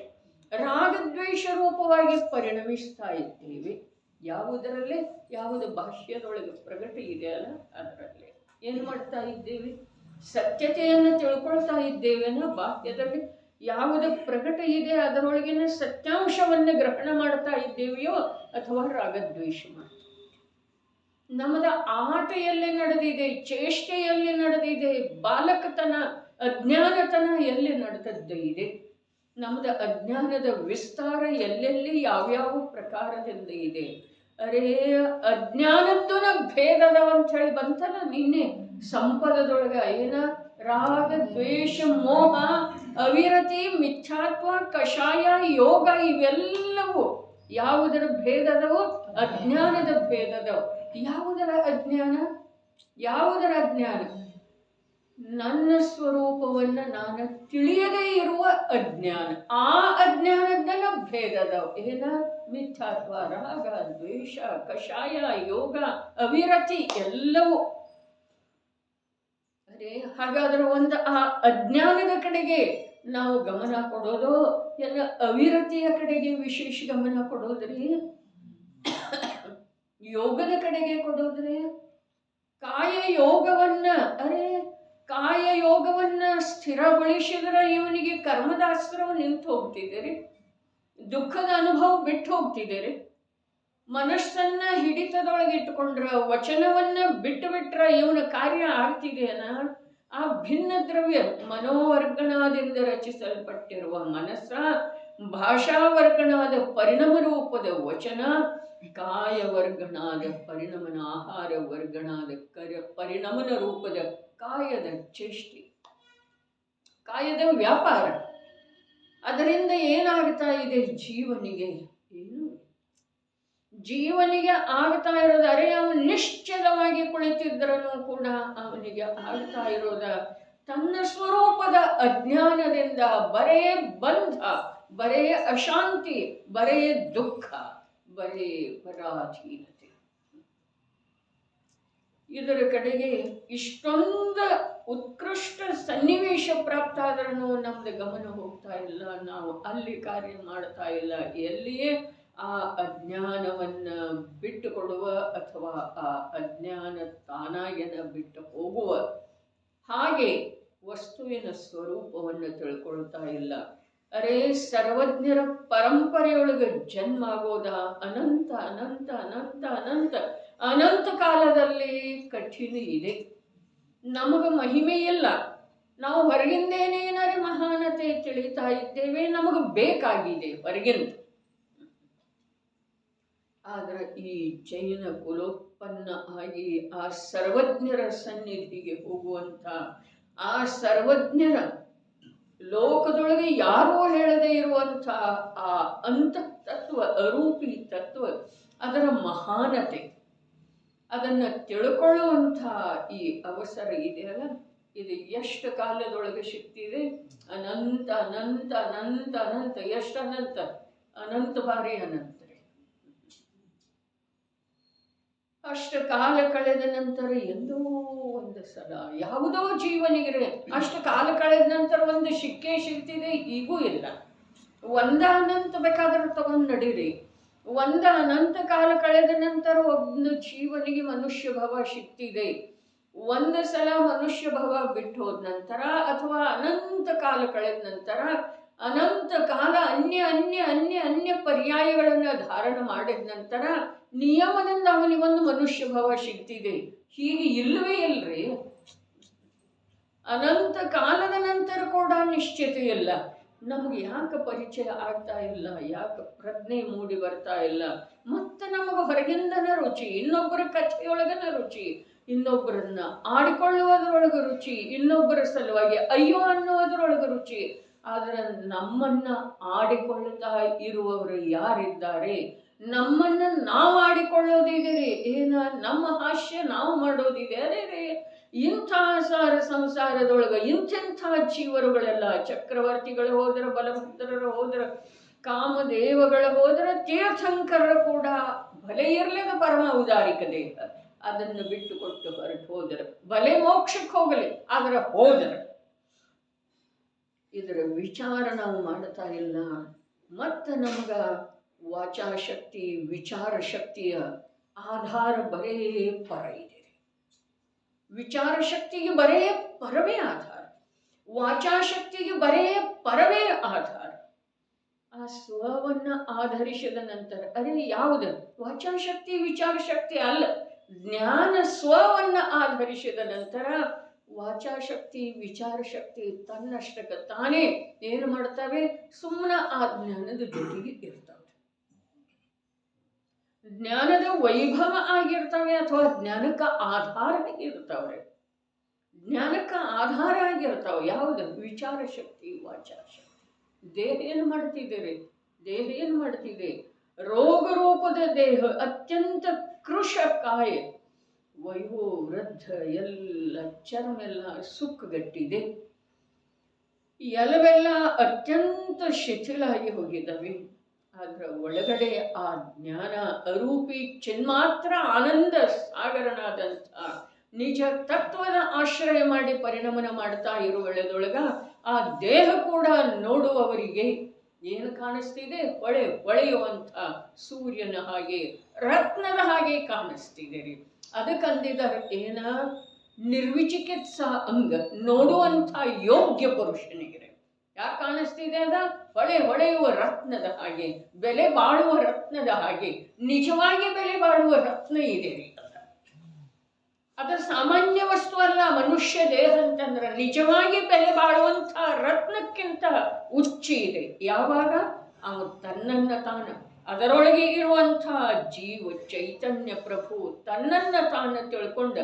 ರಾಗದ್ವೇಷ ರೂಪವಾಗಿ ಪರಿಣಮಿಸ್ತಾ ಇದ್ದೇವೆ. ಯಾವುದರಲ್ಲೇ, ಯಾವುದು ಭಾಷ್ಯದೊಳಗೆ ಪ್ರಗಟ ಇದೆಯಲ್ಲ ಅದರಲ್ಲೇ ಏನು ಮಾಡ್ತಾ ಇದ್ದೇವೆ, ಸತ್ಯತೆಯನ್ನು ತಿಳ್ಕೊಳ್ತಾ ಇದ್ದೇವೆನೋ. ಬಾಹ್ಯದಲ್ಲಿ ಯಾವುದು ಪ್ರಕಟ ಇದೆ ಅದರೊಳಗಿನ ಸತ್ಯಾಂಶವನ್ನು ಗ್ರಹಣ ಮಾಡ್ತಾ ಇದ್ದೇವೆಯೋ ಅಥವಾ ರಾಗದ್ವೇಷ ಮಾಡ್ತಾ. ನಮ್ಮದ ಆಟ ಎಲ್ಲಿ ನಡೆದಿದೆ, ಚೇಷ್ಟೆಯಲ್ಲಿ ನಡೆದಿದೆ, ಬಾಲಕತನ ಅಜ್ಞಾನತನ ಎಲ್ಲಿ ನಡೆದದ್ದು ಇದೆ. ನಮ್ಮದ ಅಜ್ಞಾನದ ವಿಸ್ತಾರ ಎಲ್ಲೆಲ್ಲಿ ಯಾವ್ಯಾವ ಪ್ರಕಾರದಿಂದ ಇದೆ. ಅರೇ ಅಜ್ಞಾನತ್ವನ ಭೇದದ ಅಂತ ಹೇಳಿ ಬಂತಲ್ಲ ನಿನ್ನೆ ಸಂಪದದೊಳಗ. ಏನ ರಾಗ ದ್ವೇಷ ಮೋಹ ಅವಿರತಿ ಮಿಥ್ಯಾತ್ವ ಕಷಾಯ ಯೋಗ ಇವೆಲ್ಲವೂ ಯಾವುದರ ಭೇದದವೋ, ಅಜ್ಞಾನದ ಭೇದದವು. ಯಾವುದರ ಅಜ್ಞಾನ, ಯಾವುದರ ಅಜ್ಞಾನ? ನನ್ನ ಸ್ವರೂಪವನ್ನು ನಾನು ತಿಳಿಯದೇ ಇರುವ ಅಜ್ಞಾನ. ಆ ಅಜ್ಞಾನದ ಭೇದದವು ಏನ ಮಿಥ್ಯಾತ್ವ, ರಾಗ ದ್ವೇಷ ಕಷಾಯ ಯೋಗ ಅವಿರತಿ ಎಲ್ಲವೂ. ಅರೆ ಹಾಗಾದ್ರೆ ಒಂದು ಆ ಅಜ್ಞಾನದ ಕಡೆಗೆ ನಾವು ಗಮನ ಕೊಡೋದು, ಎಲ್ಲ ಅವಿರತಿಯ ಕಡೆಗೆ ವಿಶೇಷ ಗಮನ ಕೊಡೋದ್ರಿ, ಯೋಗದ ಕಡೆಗೆ ಕೊಡೋದ್ರಿ, ಕಾಯ ಯೋಗವನ್ನ. ಅರೆ ಕಾಯ ಯೋಗವನ್ನ ಸ್ಥಿರಗೊಳಿಸಿದ್ರೆ ಇವನಿಗೆ ಕರ್ಮದಾಸ್ತ್ರವು ನಿಂತು ಹೋಗ್ತಿದ್ದೀರಿ, ದುಃಖದ ಅನುಭವ ಬಿಟ್ಟು ಹೋಗ್ತಿದ್ದೀರಿ. ಮನಸ್ಸನ್ನ ಹಿಡಿತದೊಳಗೆ ಇಟ್ಟುಕೊಂಡ್ರ, ವಚನವನ್ನ ಬಿಟ್ಟು ಬಿಟ್ರ ಇವನ ಕಾರ್ಯ ಆಗ್ತಿದೆಯನ. ಆ ಭಿನ್ನ ದ್ರವ್ಯ ಮನೋವರ್ಗಣದಿಂದ ರಚಿಸಲ್ಪಟ್ಟಿರುವ ಮನಸ್ಸ, ಭಾಷಾವರ್ಗಣಾದ ಪರಿಣಾಮ ರೂಪದ ವಚನ, ಕಾಯವರ್ಗಣಾದ ಪರಿಣಮನ ಆಹಾರ ವರ್ಗಣಾದ ಪರಿಣಮನ ರೂಪದ ಕಾಯದ ಚೇಷ್ಟೆ, ಕಾಯದ ವ್ಯಾಪಾರ. ಅದರಿಂದ ಏನಾಗ್ತಾ ಇದೆ ಜೀವನಿಗೆ? ಏನು ಜೀವನಿಗೆ ಆಗ್ತಾ ಇರೋದು? ಅರೆ ಅವನು ನಿಶ್ಚಲವಾಗಿ ಕುಳಿತಿದ್ರೂ ಕೂಡ ಅವನಿಗೆ ಆಗ್ತಾ ಇರೋದ ತನ್ನ ಸ್ವರೂಪದ ಅಜ್ಞಾನದಿಂದ ಬರೇ ಬಂಧ, ಬರೇ ಅಶಾಂತಿ, ಬರೇ ದುಃಖ, ಬರೇ ಪರಾಧೀನತೆ. ಇದರ ಕಡೆಗೆ ಇಷ್ಟೊಂದು ಉತ್ಕೃಷ್ಟ ಸನ್ನಿವೇಶ ಪ್ರಾಪ್ತ ಆದ್ರೂ ನಮ್ದು ಗಮನ ಹೋಗ್ತಾ ಇಲ್ಲ. ನಾವು ಅಲ್ಲಿ ಕಾರ್ಯ ಮಾಡ್ತಾ ಇಲ್ಲ. ಎಲ್ಲಿಯೇ ಆ ಅಜ್ಞಾನವನ್ನ ಬಿಟ್ಟು ಕೊಡುವ ಅಥವಾ ಆ ಅಜ್ಞಾನ ತಾನಾಗಿನ ಬಿಟ್ಟು ಹೋಗುವ ಹಾಗೆ ವಸ್ತುವಿನ ಸ್ವರೂಪವನ್ನು ತಿಳ್ಕೊಳ್ತಾ ಇಲ್ಲ. ಅರೇ ಸರ್ವಜ್ಞರ ಪರಂಪರೆಯೊಳಗೆ ಜನ್ಮ ಆಗೋದ ಅನಂತ ಅನಂತ ಅನಂತ ಅನಂತ ಅನಂತ ಕಾಲದಲ್ಲಿ ಕಠಿಣ ಇದೆ. ನಮಗೆ ಮಹಿಮೆ ಇಲ್ಲ. ನಾವು ಹೊರಗಿಂದೇನೇನಾರೆ ಮಹಾನತೆ ತಿಳಿತಾ ಇದ್ದೇವೆ, ನಮಗೆ ಬೇಕಾಗಿದೆ ಹೊರಗಿಂದ. ಆದ್ರೆ ಈ ಜೈನ ಕುಲೋತ್ಪನ್ನ ಆಗಿ ಆ ಸರ್ವಜ್ಞರ ಸನ್ನಿಧಿಗೆ ಹೋಗುವಂತ, ಆ ಸರ್ವಜ್ಞರ ಲೋಕದೊಳಗೆ ಯಾರೂ ಹೇಳದೇ ಇರುವಂಥ ಆ ಅಂತಃತತ್ವ, ಅರೂಪಿ ತತ್ವ, ಅದರ ಮಹಾನತೆ, ಅದನ್ನು ತಿಳ್ಕೊಳ್ಳುವಂಥ ಈ ಅವಸರ ಇದೆಯಲ್ಲ, ಇದು ಎಷ್ಟು ಕಾಲದೊಳಗೆ ಸಿಗ್ತಿದೆ? ಅನಂತ ಅನಂತ ಅನಂತ ಅನಂತ. ಎಷ್ಟು ಅನಂತ? ಅನಂತ ಬಾರಿ ಅನಂತ. ಅಷ್ಟು ಕಾಲ ಕಳೆದ ನಂತರ ಎಂದೋ ಒಂದು ಸಲ ಯಾವುದೋ ಜೀವನಿಗೆ ಅಷ್ಟು ಕಾಲ ಕಳೆದ ನಂತರ ಒಂದು ಶಿಕ್ಷೆ ಸಿಗ್ತಿದೆ, ಈಗೂ ಇಲ್ಲ. ಒಂದ ಅನಂತ ಬೇಕಾದ್ರೆ ತಗೊಂಡು ನಡೀರಿ. ಒಂದ ಅನಂತ ಕಾಲ ಕಳೆದ ನಂತರ ಒಂದು ಜೀವನಿಗೆ ಮನುಷ್ಯ ಭವ ಸಿಗ್ತಿದೆ. ಒಂದು ಸಲ ಮನುಷ್ಯ ಭವ ಬಿಟ್ಟು ಹೋದ ನಂತರ ಅಥವಾ ಅನಂತ ಕಾಲ ಕಳೆದ ನಂತರ ಅನಂತ ಕಾಲ ಅನ್ಯ ಅನ್ಯ ಅನ್ಯ ಅನ್ಯ ಪರ್ಯಾಯಗಳನ್ನು ಧಾರಣ ಮಾಡಿದ ನಂತರ ನಿಯಮದಿಂದ ಅವನಿಗೊಂದು ಮನುಷ್ಯ ಭವ ಸಿಗ್ತಿದೆ. ಹೀಗೆ ಇಲ್ಲವೇ ಇಲ್ರಿ. ಅನಂತ ಕಾಲದ ನಂತರ ಕೂಡ ನಿಶ್ಚಿತ ಇಲ್ಲ. ನಮಗೆ ಯಾಕೆ ಪರಿಚಯ ಆಗ್ತಾ ಇಲ್ಲ, ಯಾಕೆ ಪ್ರಜ್ಞೆ ಮೂಡಿ ಬರ್ತಾ ಇಲ್ಲ? ಮತ್ತೆ ನಮಗೆ ಹೊರಗಿಂದನ ರುಚಿ, ಇನ್ನೊಬ್ಬರ ಕಥೆಯೊಳಗನ ರುಚಿ, ಇನ್ನೊಬ್ಬರನ್ನ ಆಡಿಕೊಳ್ಳುವುದರೊಳಗೆ ರುಚಿ, ಇನ್ನೊಬ್ಬರ ಸಲುವಾಗಿ ಅಯ್ಯೋ ಅನ್ನೋದರೊಳಗೆ ರುಚಿ. ಆದರೆ ನಮ್ಮನ್ನ ಆಡಿಕೊಳ್ಳುತ್ತಾ ಇರುವವರು ಯಾರಿದ್ದಾರೆ? ನಮ್ಮನ್ನ ನಾವು ಆಡಿಕೊಳ್ಳೋದಿದೆ ಏನ, ನಮ್ಮ ಹಾಸ್ಯ ನಾವು ಮಾಡೋದಿದೆ. ಅದೇ ರೇ, ಇಂಥ ಸಾರ ಸಂಸಾರದೊಳಗೆ ಇಂಥೆಂಥ ಜೀವರುಗಳೆಲ್ಲ, ಚಕ್ರವರ್ತಿಗಳು ಹೋದ್ರ, ಬಲಭದ್ರರು ಹೋದ್ರ, ಕಾಮದೇವಗಳ ಹೋದ್ರ, ತೀರ್ಥಂಕರರು ಕೂಡ ಬಲೆ ಇರ್ಲಿದ ಪರಮ ಔದಾರಿಕ ದೇಹ, ಅದನ್ನು ಬಿಟ್ಟು ಕೊಟ್ಟು ಹೊರಟು ಹೋದರೆ ಬಲೆ ಮೋಕ್ಷಕ್ಕೆ ಹೋಗಲಿ, ಆದರೆ ಹೋದರೆ ಇದರ ವಿಚಾರ ನಾವು ಮಾಡ್ತಾ ಇಲ್ಲ. ಮತ್ತು ನಮಗ ವಾಚಾಶಕ್ತಿ ವಿಚಾರ ಶಕ್ತಿಯ ಆಧಾರ ಬರೇ ಪರ ಇದೆ. ವಿಚಾರ ಶಕ್ತಿಗೆ ಬರೇ ಪರವೇ ಆಧಾರ, ವಾಚಾಶಕ್ತಿಗೆ ಬರೇ ಪರವೇ ಆಧಾರ. ಆ ಸ್ವವನ್ನ ಆಧರಿಸಿದ ನಂತರ ಅದೇ ಯಾವುದು ವಾಚಾಶಕ್ತಿ ವಿಚಾರ ಶಕ್ತಿ ಅಲ್ಲ, ಜ್ಞಾನ ಸ್ವವನ್ನ ಆಧರಿಸಿದ ನಂತರ ವಾಚಾಶಕ್ತಿ ವಿಚಾರ ಶಕ್ತಿ ತನ್ನಷ್ಟಕ್ಕೆ ತಾನೇ ಏನು ಮಾಡ್ತವೆ? ಸುಮ್ಮನೆ ಆ ಜ್ಞಾನದ ಜೊತೆಗೆ ಇರ್ತವೆ. ಜ್ಞಾನದ ವೈಭವ ಆಗಿರ್ತವೆ ಅಥವಾ ಜ್ಞಾನಕ್ಕೆ ಆಧಾರ ಇರ್ತವೆ. ಜ್ಞಾನಕ್ಕೆ ಆಧಾರ ಆಗಿರ್ತಾವೆ ಯಾವುದು? ವಿಚಾರ ಶಕ್ತಿ ವಾಚಾರ ಶಕ್ತಿ. ದೇಹ ಏನು ಮಾಡ್ತಿದ್ದೀರಿ? ದೇಹ ಏನು ಮಾಡ್ತಿದೆ? ರೋಗ ರೂಪದ ದೇಹ, ಅತ್ಯಂತ ಕೃಶ ಕಾಯ, ವಯೋ ವೃದ್ಧ, ಎಲ್ಲ ಚರ್ಮೆಲ್ಲ ಸುಕ್ಕುಗಟ್ಟಿದೆ, ಎಲವೆಲ್ಲ ಅತ್ಯಂತ ಶಿಥಿಲಾಗಿ ಹೋಗಿದ್ದಾವೆ. ಆದ್ರ ಒಳಗಡೆ ಆ ಜ್ಞಾನ ಅರೂಪಿ ಚಿನ್ಮಾತ್ರ ಆನಂದ ಸಾಗರನಾದಂಥ ನಿಜ ತತ್ವದ ಆಶ್ರಯ ಮಾಡಿ ಪರಿಣಮನ ಮಾಡ್ತಾ ಇರುವಳದೊಳಗ ಆ ದೇಹ ಕೂಡ ನೋಡುವವರಿಗೆ ಏನು ಕಾಣಿಸ್ತಿದೆ? ಹೊಳೆಯುವಂಥ ಸೂರ್ಯನ ಹಾಗೆ, ರತ್ನದ ಹಾಗೆ ಕಾಣಿಸ್ತಿದೆ ರೀ. ಅದಕ್ಕಂದಿದ್ದಾರೆ ಏನ? ನಿರ್ವಿಚಿಕಿತ್ಸಾ ಅಂಗ, ನೋಡುವಂಥ ಯೋಗ್ಯ ಪುರುಷನಿಗೆ ಯಾಕೆ ಕಾಣಿಸ್ತಿದೆ? ಅದ ಹೊಳೆಯುವ ರತ್ನದ ಹಾಗೆ, ಬೆಲೆ ಬಾಳುವ ರತ್ನದ ಹಾಗೆ. ನಿಜವಾಗಿ ಬೆಲೆ ಬಾಳುವ ರತ್ನ ಇದೆ ರೀ. ಅದರ ಸಾಮಾನ್ಯ ವಸ್ತು ಅಲ್ಲ. ಮನುಷ್ಯ ದೇಹ ಅಂತಂದ್ರೆ ನಿಜವಾಗಿ ಬೆಲೆ ಬಾಳುವಂಥ ರತ್ನಕ್ಕಿಂತ ಉಚ್ಚಿ ಇದೆ. ಯಾವಾಗ ಅವನು ತನ್ನನ್ನ ತಾನ, ಅದರೊಳಗೆ ಇರುವಂಥ ಜೀವ ಚೈತನ್ಯ ಪ್ರಭು ತನ್ನನ್ನ ತಾನು ತಿಳ್ಕೊಂಡ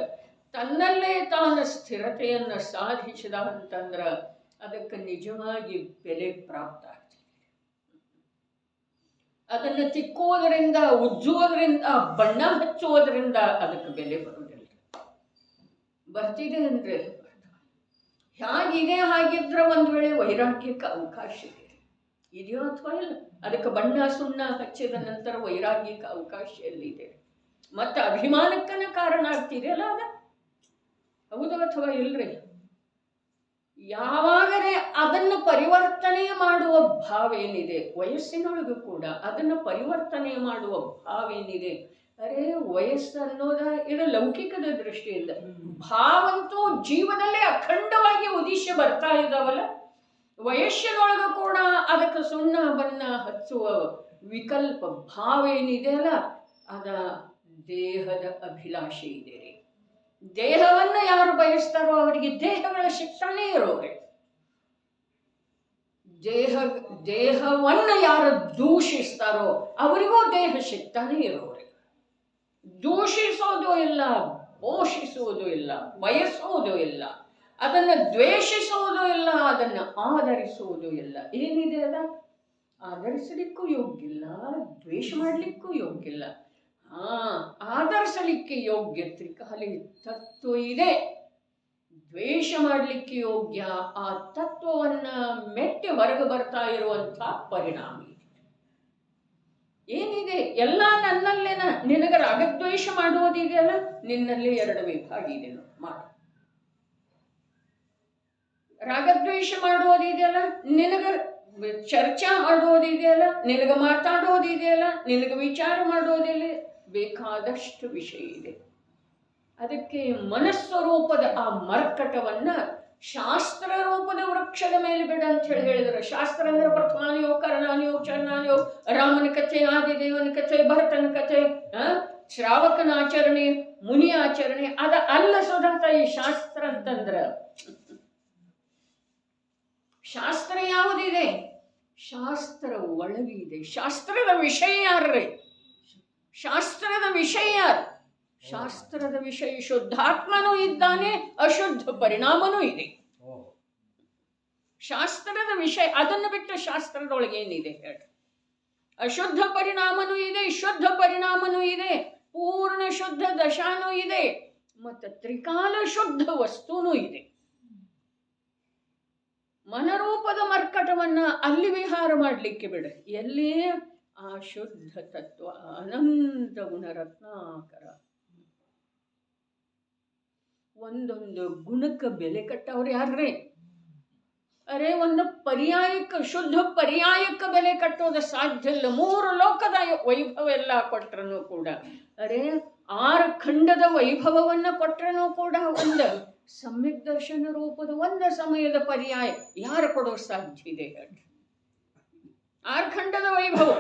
ತನ್ನಲ್ಲೇ ತಾನ ಸ್ಥಿರತೆಯನ್ನು ಸಾಧಿಸಿದ ಅಂತಂದ್ರ ಅದಕ್ಕೆ ನಿಜವಾಗಿ ಬೆಲೆ ಪ್ರಾಪ್ತ ಆಗ್ತದೆ. ಅದನ್ನು ತಿಕ್ಕುವುದರಿಂದ, ಉಜ್ಜುವುದರಿಂದ, ಬಣ್ಣ ಹಚ್ಚುವುದರಿಂದ ಅದಕ್ಕೆ ಬೆಲೆ ಬರುವುದಿಲ್ಲ. ಬರ್ತಿದೆ ಅಂದ್ರೆ ಹೇಗಿದೆ? ಹಾಗಿದ್ರೆ ಒಂದು ವೇಳೆ ವೈರಾಗ್ಯಕ್ಕೆ ಅವಕಾಶ ಇದೆ, ಇದೆಯೋ ಅಥವಾ ಇಲ್ಲ? ಅದಕ್ಕೆ ಬಣ್ಣ ಸುಣ್ಣ ಹಚ್ಚಿದ ನಂತರ ವೈರಾಗ್ಯಕ್ಕೆ ಅವಕಾಶ ಎಲ್ಲಿದೆ? ಮತ್ತೆ ಅಭಿಮಾನಕ್ಕನ ಕಾರಣ ಆಗ್ತಿದೆಯಲ್ಲ ಅದ, ಹೌದು ಅಥವಾ ಇಲ್ರಿ? ಯಾವಾಗಲೇ ಅದನ್ನು ಪರಿವರ್ತನೆ ಮಾಡುವ ಭಾವ ಏನಿದೆ, ವಯಸ್ಸಿನೊಳಗೂ ಕೂಡ ಅದನ್ನು ಪರಿವರ್ತನೆ ಮಾಡುವ ಭಾವ ಏನಿದೆ. ಅರೆ ವಯಸ್ಸು ಅನ್ನೋದ ಇದು ಲೌಕಿಕದ ದೃಷ್ಟಿಯಿಂದ, ಭಾವಂತೂ ಜೀವನಲ್ಲೇ ಅಖಂಡವಾಗಿ ಉದಿಶ ಬರ್ತಾ ಇದ್ದಾವಲ್ಲ. ವಯಸ್ಸಿನೊಳಗೂ ಕೂಡ ಅದಕ್ಕೆ ಸುಣ್ಣ ಬಣ್ಣ ಹಚ್ಚುವ ವಿಕಲ್ಪ ಭಾವ ಏನಿದೆ ಅಲ್ಲ, ಅದ ದೇಹದ ಅಭಿಲಾಷೆ ಇದೆ ರೀ. ದೇಹವನ್ನು ಯಾರು ಬಯಸ್ತಾರೋ ಅವರಿಗೆ ದೇಹಗಳ ಸಿಗ್ತಾನೇ ಇರೋರೆ. ದೇಹವನ್ನು ಯಾರು ದೂಷಿಸ್ತಾರೋ ಅವರಿಗೂ ದೇಹ ಸಿಗ್ತಾನೆ ಇರೋರೆ. ದೂಷಿಸೋದು ಇಲ್ಲ, ಪೋಷಿಸುವುದು ಇಲ್ಲ, ಬಯಸುವುದು ಇಲ್ಲ, ಅದನ್ನು ದ್ವೇಷಿಸುವುದು ಇಲ್ಲ, ಅದನ್ನು ಆಧರಿಸುವುದು ಇಲ್ಲ. ಏನಿದೆ ಅದ? ಆಧರಿಸಲಿಕ್ಕೂ ಯೋಗ್ಯಿಲ್ಲ, ದ್ವೇಷ ಮಾಡಲಿಕ್ಕೂ ಯೋಗ್ಯಿಲ್ಲ. ಆಧರಿಸಲಿಕ್ಕೆ ಯೋಗ್ಯ ತ್ರಿಕಾಲಿ ತತ್ವ ಇದೆ, ದ್ವೇಷ ಮಾಡಲಿಕ್ಕೆ ಯೋಗ್ಯ. ಆ ತತ್ವವನ್ನ ಮೆಟ್ಟಿ ಹೊರಗೆ ಬರ್ತಾ ಇರುವಂಥ ಪರಿಣಾಮ ಇದೆ. ಏನಿದೆ? ಎಲ್ಲ ನನ್ನಲ್ಲೇನ. ನಿನಗ ರಾಗದ್ವೇಷ ಮಾಡುವುದಿದೆಯಲ್ಲ, ನಿನ್ನಲ್ಲಿ ಎರಡು ವಿಭಾಗ ಇದೆ ಮಾಡು. ರಾಗದ್ವೇಷ ಮಾಡುವುದಿದೆಯಲ್ಲ, ನಿನಗ ಚರ್ಚಾ ಮಾಡುವುದಿದೆಯಲ್ಲ, ನಿನಗ ಮಾತಾಡೋದಿದೆಯಲ್ಲ, ನಿನಗ ವಿಚಾರ ಮಾಡೋದಿಲ್ಲ, ಬೇಕಾದಷ್ಟು ವಿಷಯ ಇದೆ. ಅದಕ್ಕೆ ಮನಸ್ವರೂಪದ ಆ ಮರ್ಕಟವನ್ನ ಶಾಸ್ತ್ರ ರೂಪದ ವೃಕ್ಷದ ಮೇಲೆ ಬಿಡ ಅಂತ ಹೇಳಿದ್ರೆ, ಶಾಸ್ತ್ರ ಅಂದ್ರೆ ಪ್ರಥಮಾನಿಯೋ, ಕರ್ಣಾನಿಯೋ, ಚರಣಾನಿಯೋ, ರಾಮನ ಕಥೆ, ಆದಿದೇವನ ಕಥೆ, ಭರತನ ಕಥೆ, ಶ್ರಾವಕನ ಆಚರಣೆ, ಮುನಿ ಆಚರಣೆ, ಅದ ಅಲ್ಲ ಸುಧಾತ ಈ ಶಾಸ್ತ್ರ ಅಂತಂದ್ರ. ಶಾಸ್ತ್ರ ಯಾವುದಿದೆ? ಶಾಸ್ತ್ರ ಒಳಗಿದೆ. ಶಾಸ್ತ್ರದ ವಿಷಯ ಯಾರ್ರಿ? ಶಾಸ್ತ್ರದ ವಿಷಯ ಯಾರು? ಶಾಸ್ತ್ರದ ವಿಷಯ ಶುದ್ಧಾತ್ಮನೂ ಇದ್ದಾನೆ, ಅಶುದ್ಧ ಪರಿಣಾಮನೂ ಇದೆ. ಶಾಸ್ತ್ರದ ವಿಷಯ, ಅದನ್ನು ಬಿಟ್ಟು ಶಾಸ್ತ್ರದೊಳಗೆ ಏನಿದೆ ಹೇಳಿ? ಅಶುದ್ಧ ಪರಿಣಾಮನೂ ಇದೆ, ಶುದ್ಧ ಪರಿಣಾಮನೂ ಇದೆ, ಪೂರ್ಣ ಶುದ್ಧ ದಶಾನೂ ಇದೆ, ಮತ್ತು ತ್ರಿಕಾಲ ಶುದ್ಧ ವಸ್ತುನೂ ಇದೆ. ಮನರೂಪದ ಮರ್ಕಟವನ್ನ ಅಲ್ಲಿ ವಿಹಾರ ಮಾಡಲಿಕ್ಕೆ ಬಿಡ. ಎಲ್ಲಿ? ಆ ಶುದ್ಧ ತತ್ವ ಅನಂತ ಗುಣರತ್ನಾಕರ. ಒಂದೊಂದು ಗುಣಕ್ಕೆ ಬೆಲೆ ಕಟ್ಟವ್ರು ಯಾರ್ರಿ? ಅರೆ, ಒಂದು ಪರ್ಯಾಯಕ್ಕೆ, ಶುದ್ಧ ಪರ್ಯಾಯಕ್ಕೆ ಬೆಲೆ ಕಟ್ಟೋದು ಸಾಧ್ಯ ಇಲ್ಲ. 3 ಲೋಕದ ವೈಭವ ಎಲ್ಲ ಕೊಟ್ರನು ಕೂಡ, ಅರೆ 6 ಖಂಡದ ವೈಭವವನ್ನು ಕೊಟ್ರನು ಕೂಡ ಒಂದು ಸಮ್ಯಕ್ ದರ್ಶನ ರೂಪದ ಒಂದು ಸಮಯದ ಪರ್ಯಾಯ ಯಾರು ಕೊಡೋ ಸಾಧ್ಯ ಇದೆ? 6 ಖಂಡದ ವೈಭವ.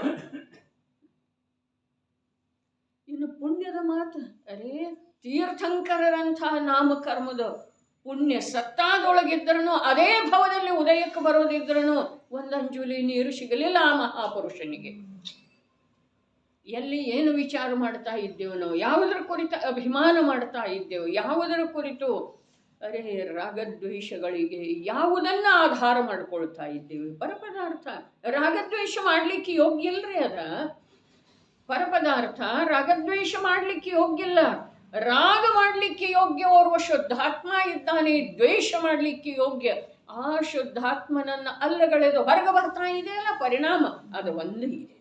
ಇನ್ನು ಪುಣ್ಯದ ಮಾತು, ಅರೆ ತೀರ್ಥಂಕರರಂಥ ನಾಮಕರ್ಮದ ಪುಣ್ಯ ಸತ್ತಾದೊಳಗಿದ್ರೂ ಅದೇ ಭವದಲ್ಲಿ ಉದಯಕ್ಕೆ ಬರೋದಿದ್ರೂ ಒಂದಂಜುಲಿ ನೀರು ಸಿಗಲಿಲ್ಲ ಆ ಮಹಾಪುರುಷನಿಗೆ. ಎಲ್ಲಿ ಏನು ವಿಚಾರ ಮಾಡ್ತಾ ಇದ್ದೇವೆ ನಾವು? ಯಾವುದರ ಕುರಿತು ಅಭಿಮಾನ ಮಾಡ್ತಾ ಇದ್ದೇವೆ? ಯಾವುದರ ಕುರಿತು ಅರೆ ರಾಗದ್ವೇಷಗಳಿಗೆ ಯಾವುದನ್ನ ಆಧಾರ ಮಾಡ್ಕೊಳ್ತಾ ಇದ್ದೇವೆ? ಪರಪದಾರ್ಥ. ರಾಗದ್ವೇಷ ಮಾಡ್ಲಿಕ್ಕೆ ಯೋಗ್ಯ ಇಲ್ರಿ. ಅದ ಪರಪದಾರ್ಥ ರಾಗದ್ವೇಷ ಮಾಡ್ಲಿಕ್ಕೆ ಯೋಗ್ಯ ಇಲ್ಲ. ರಾಗ ಮಾಡಲಿಕ್ಕೆ ಯೋಗ್ಯ ಓರ್ವ ಶುದ್ಧಾತ್ಮ ಇದ್ದಾನೆ, ದ್ವೇಷ ಮಾಡಲಿಕ್ಕೆ ಯೋಗ್ಯ. ಆ ಶುದ್ಧಾತ್ಮನನ್ನ ಅಲ್ಲಗಳೆದು ಹೊರಗೆ ಬರ್ತಾ ಇದೆಯಲ್ಲ ಪರಿಣಾಮ, ಅದು ಒಂದು ಇದೆ.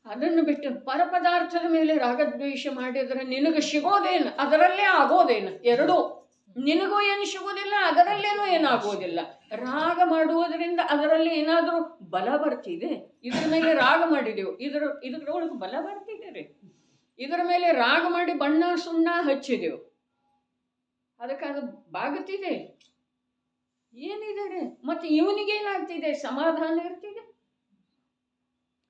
ಅದನ್ನು ಬಿಟ್ಟು ಪರಪದಾರ್ಥದ ಮೇಲೆ ರಾಗದ್ವೇಷ ಮಾಡಿದರೆ ನಿನಗೆ ಸಿಗೋದೇನು? ಅದರಲ್ಲೇ ಆಗೋದೇನು? ಎರಡೂ. ನಿನಗೂ ಏನು ಸಿಗೋದಿಲ್ಲ, ಅದರಲ್ಲೇನೂ ಏನಾಗೋದಿಲ್ಲ. ರಾಗ ಮಾಡುವುದರಿಂದ ಅದರಲ್ಲಿ ಏನಾದರೂ ಬಲ ಬರ್ತಿದೆ. ಇದ್ರ ಮೇಲೆ ರಾಗ ಮಾಡಿದೆವು, ಇದ್ರೊಳಗೆ ಬಲ ಬರ್ತಿದೆ ರೀ. ಇದರ ಮೇಲೆ ರಾಗ ಮಾಡಿ ಬಣ್ಣ ಸುಣ್ಣ ಹಚ್ಚಿದೆವು, ಅದಕ್ಕೆ ಅದು ಬಾಗುತ್ತಿದೆ. ಏನಿದೆ ರೀ? ಮತ್ತೆ ಇವನಿಗೇನಾಗ್ತಿದೆ? ಸಮಾಧಾನ ಇರ್ತಿದೆ.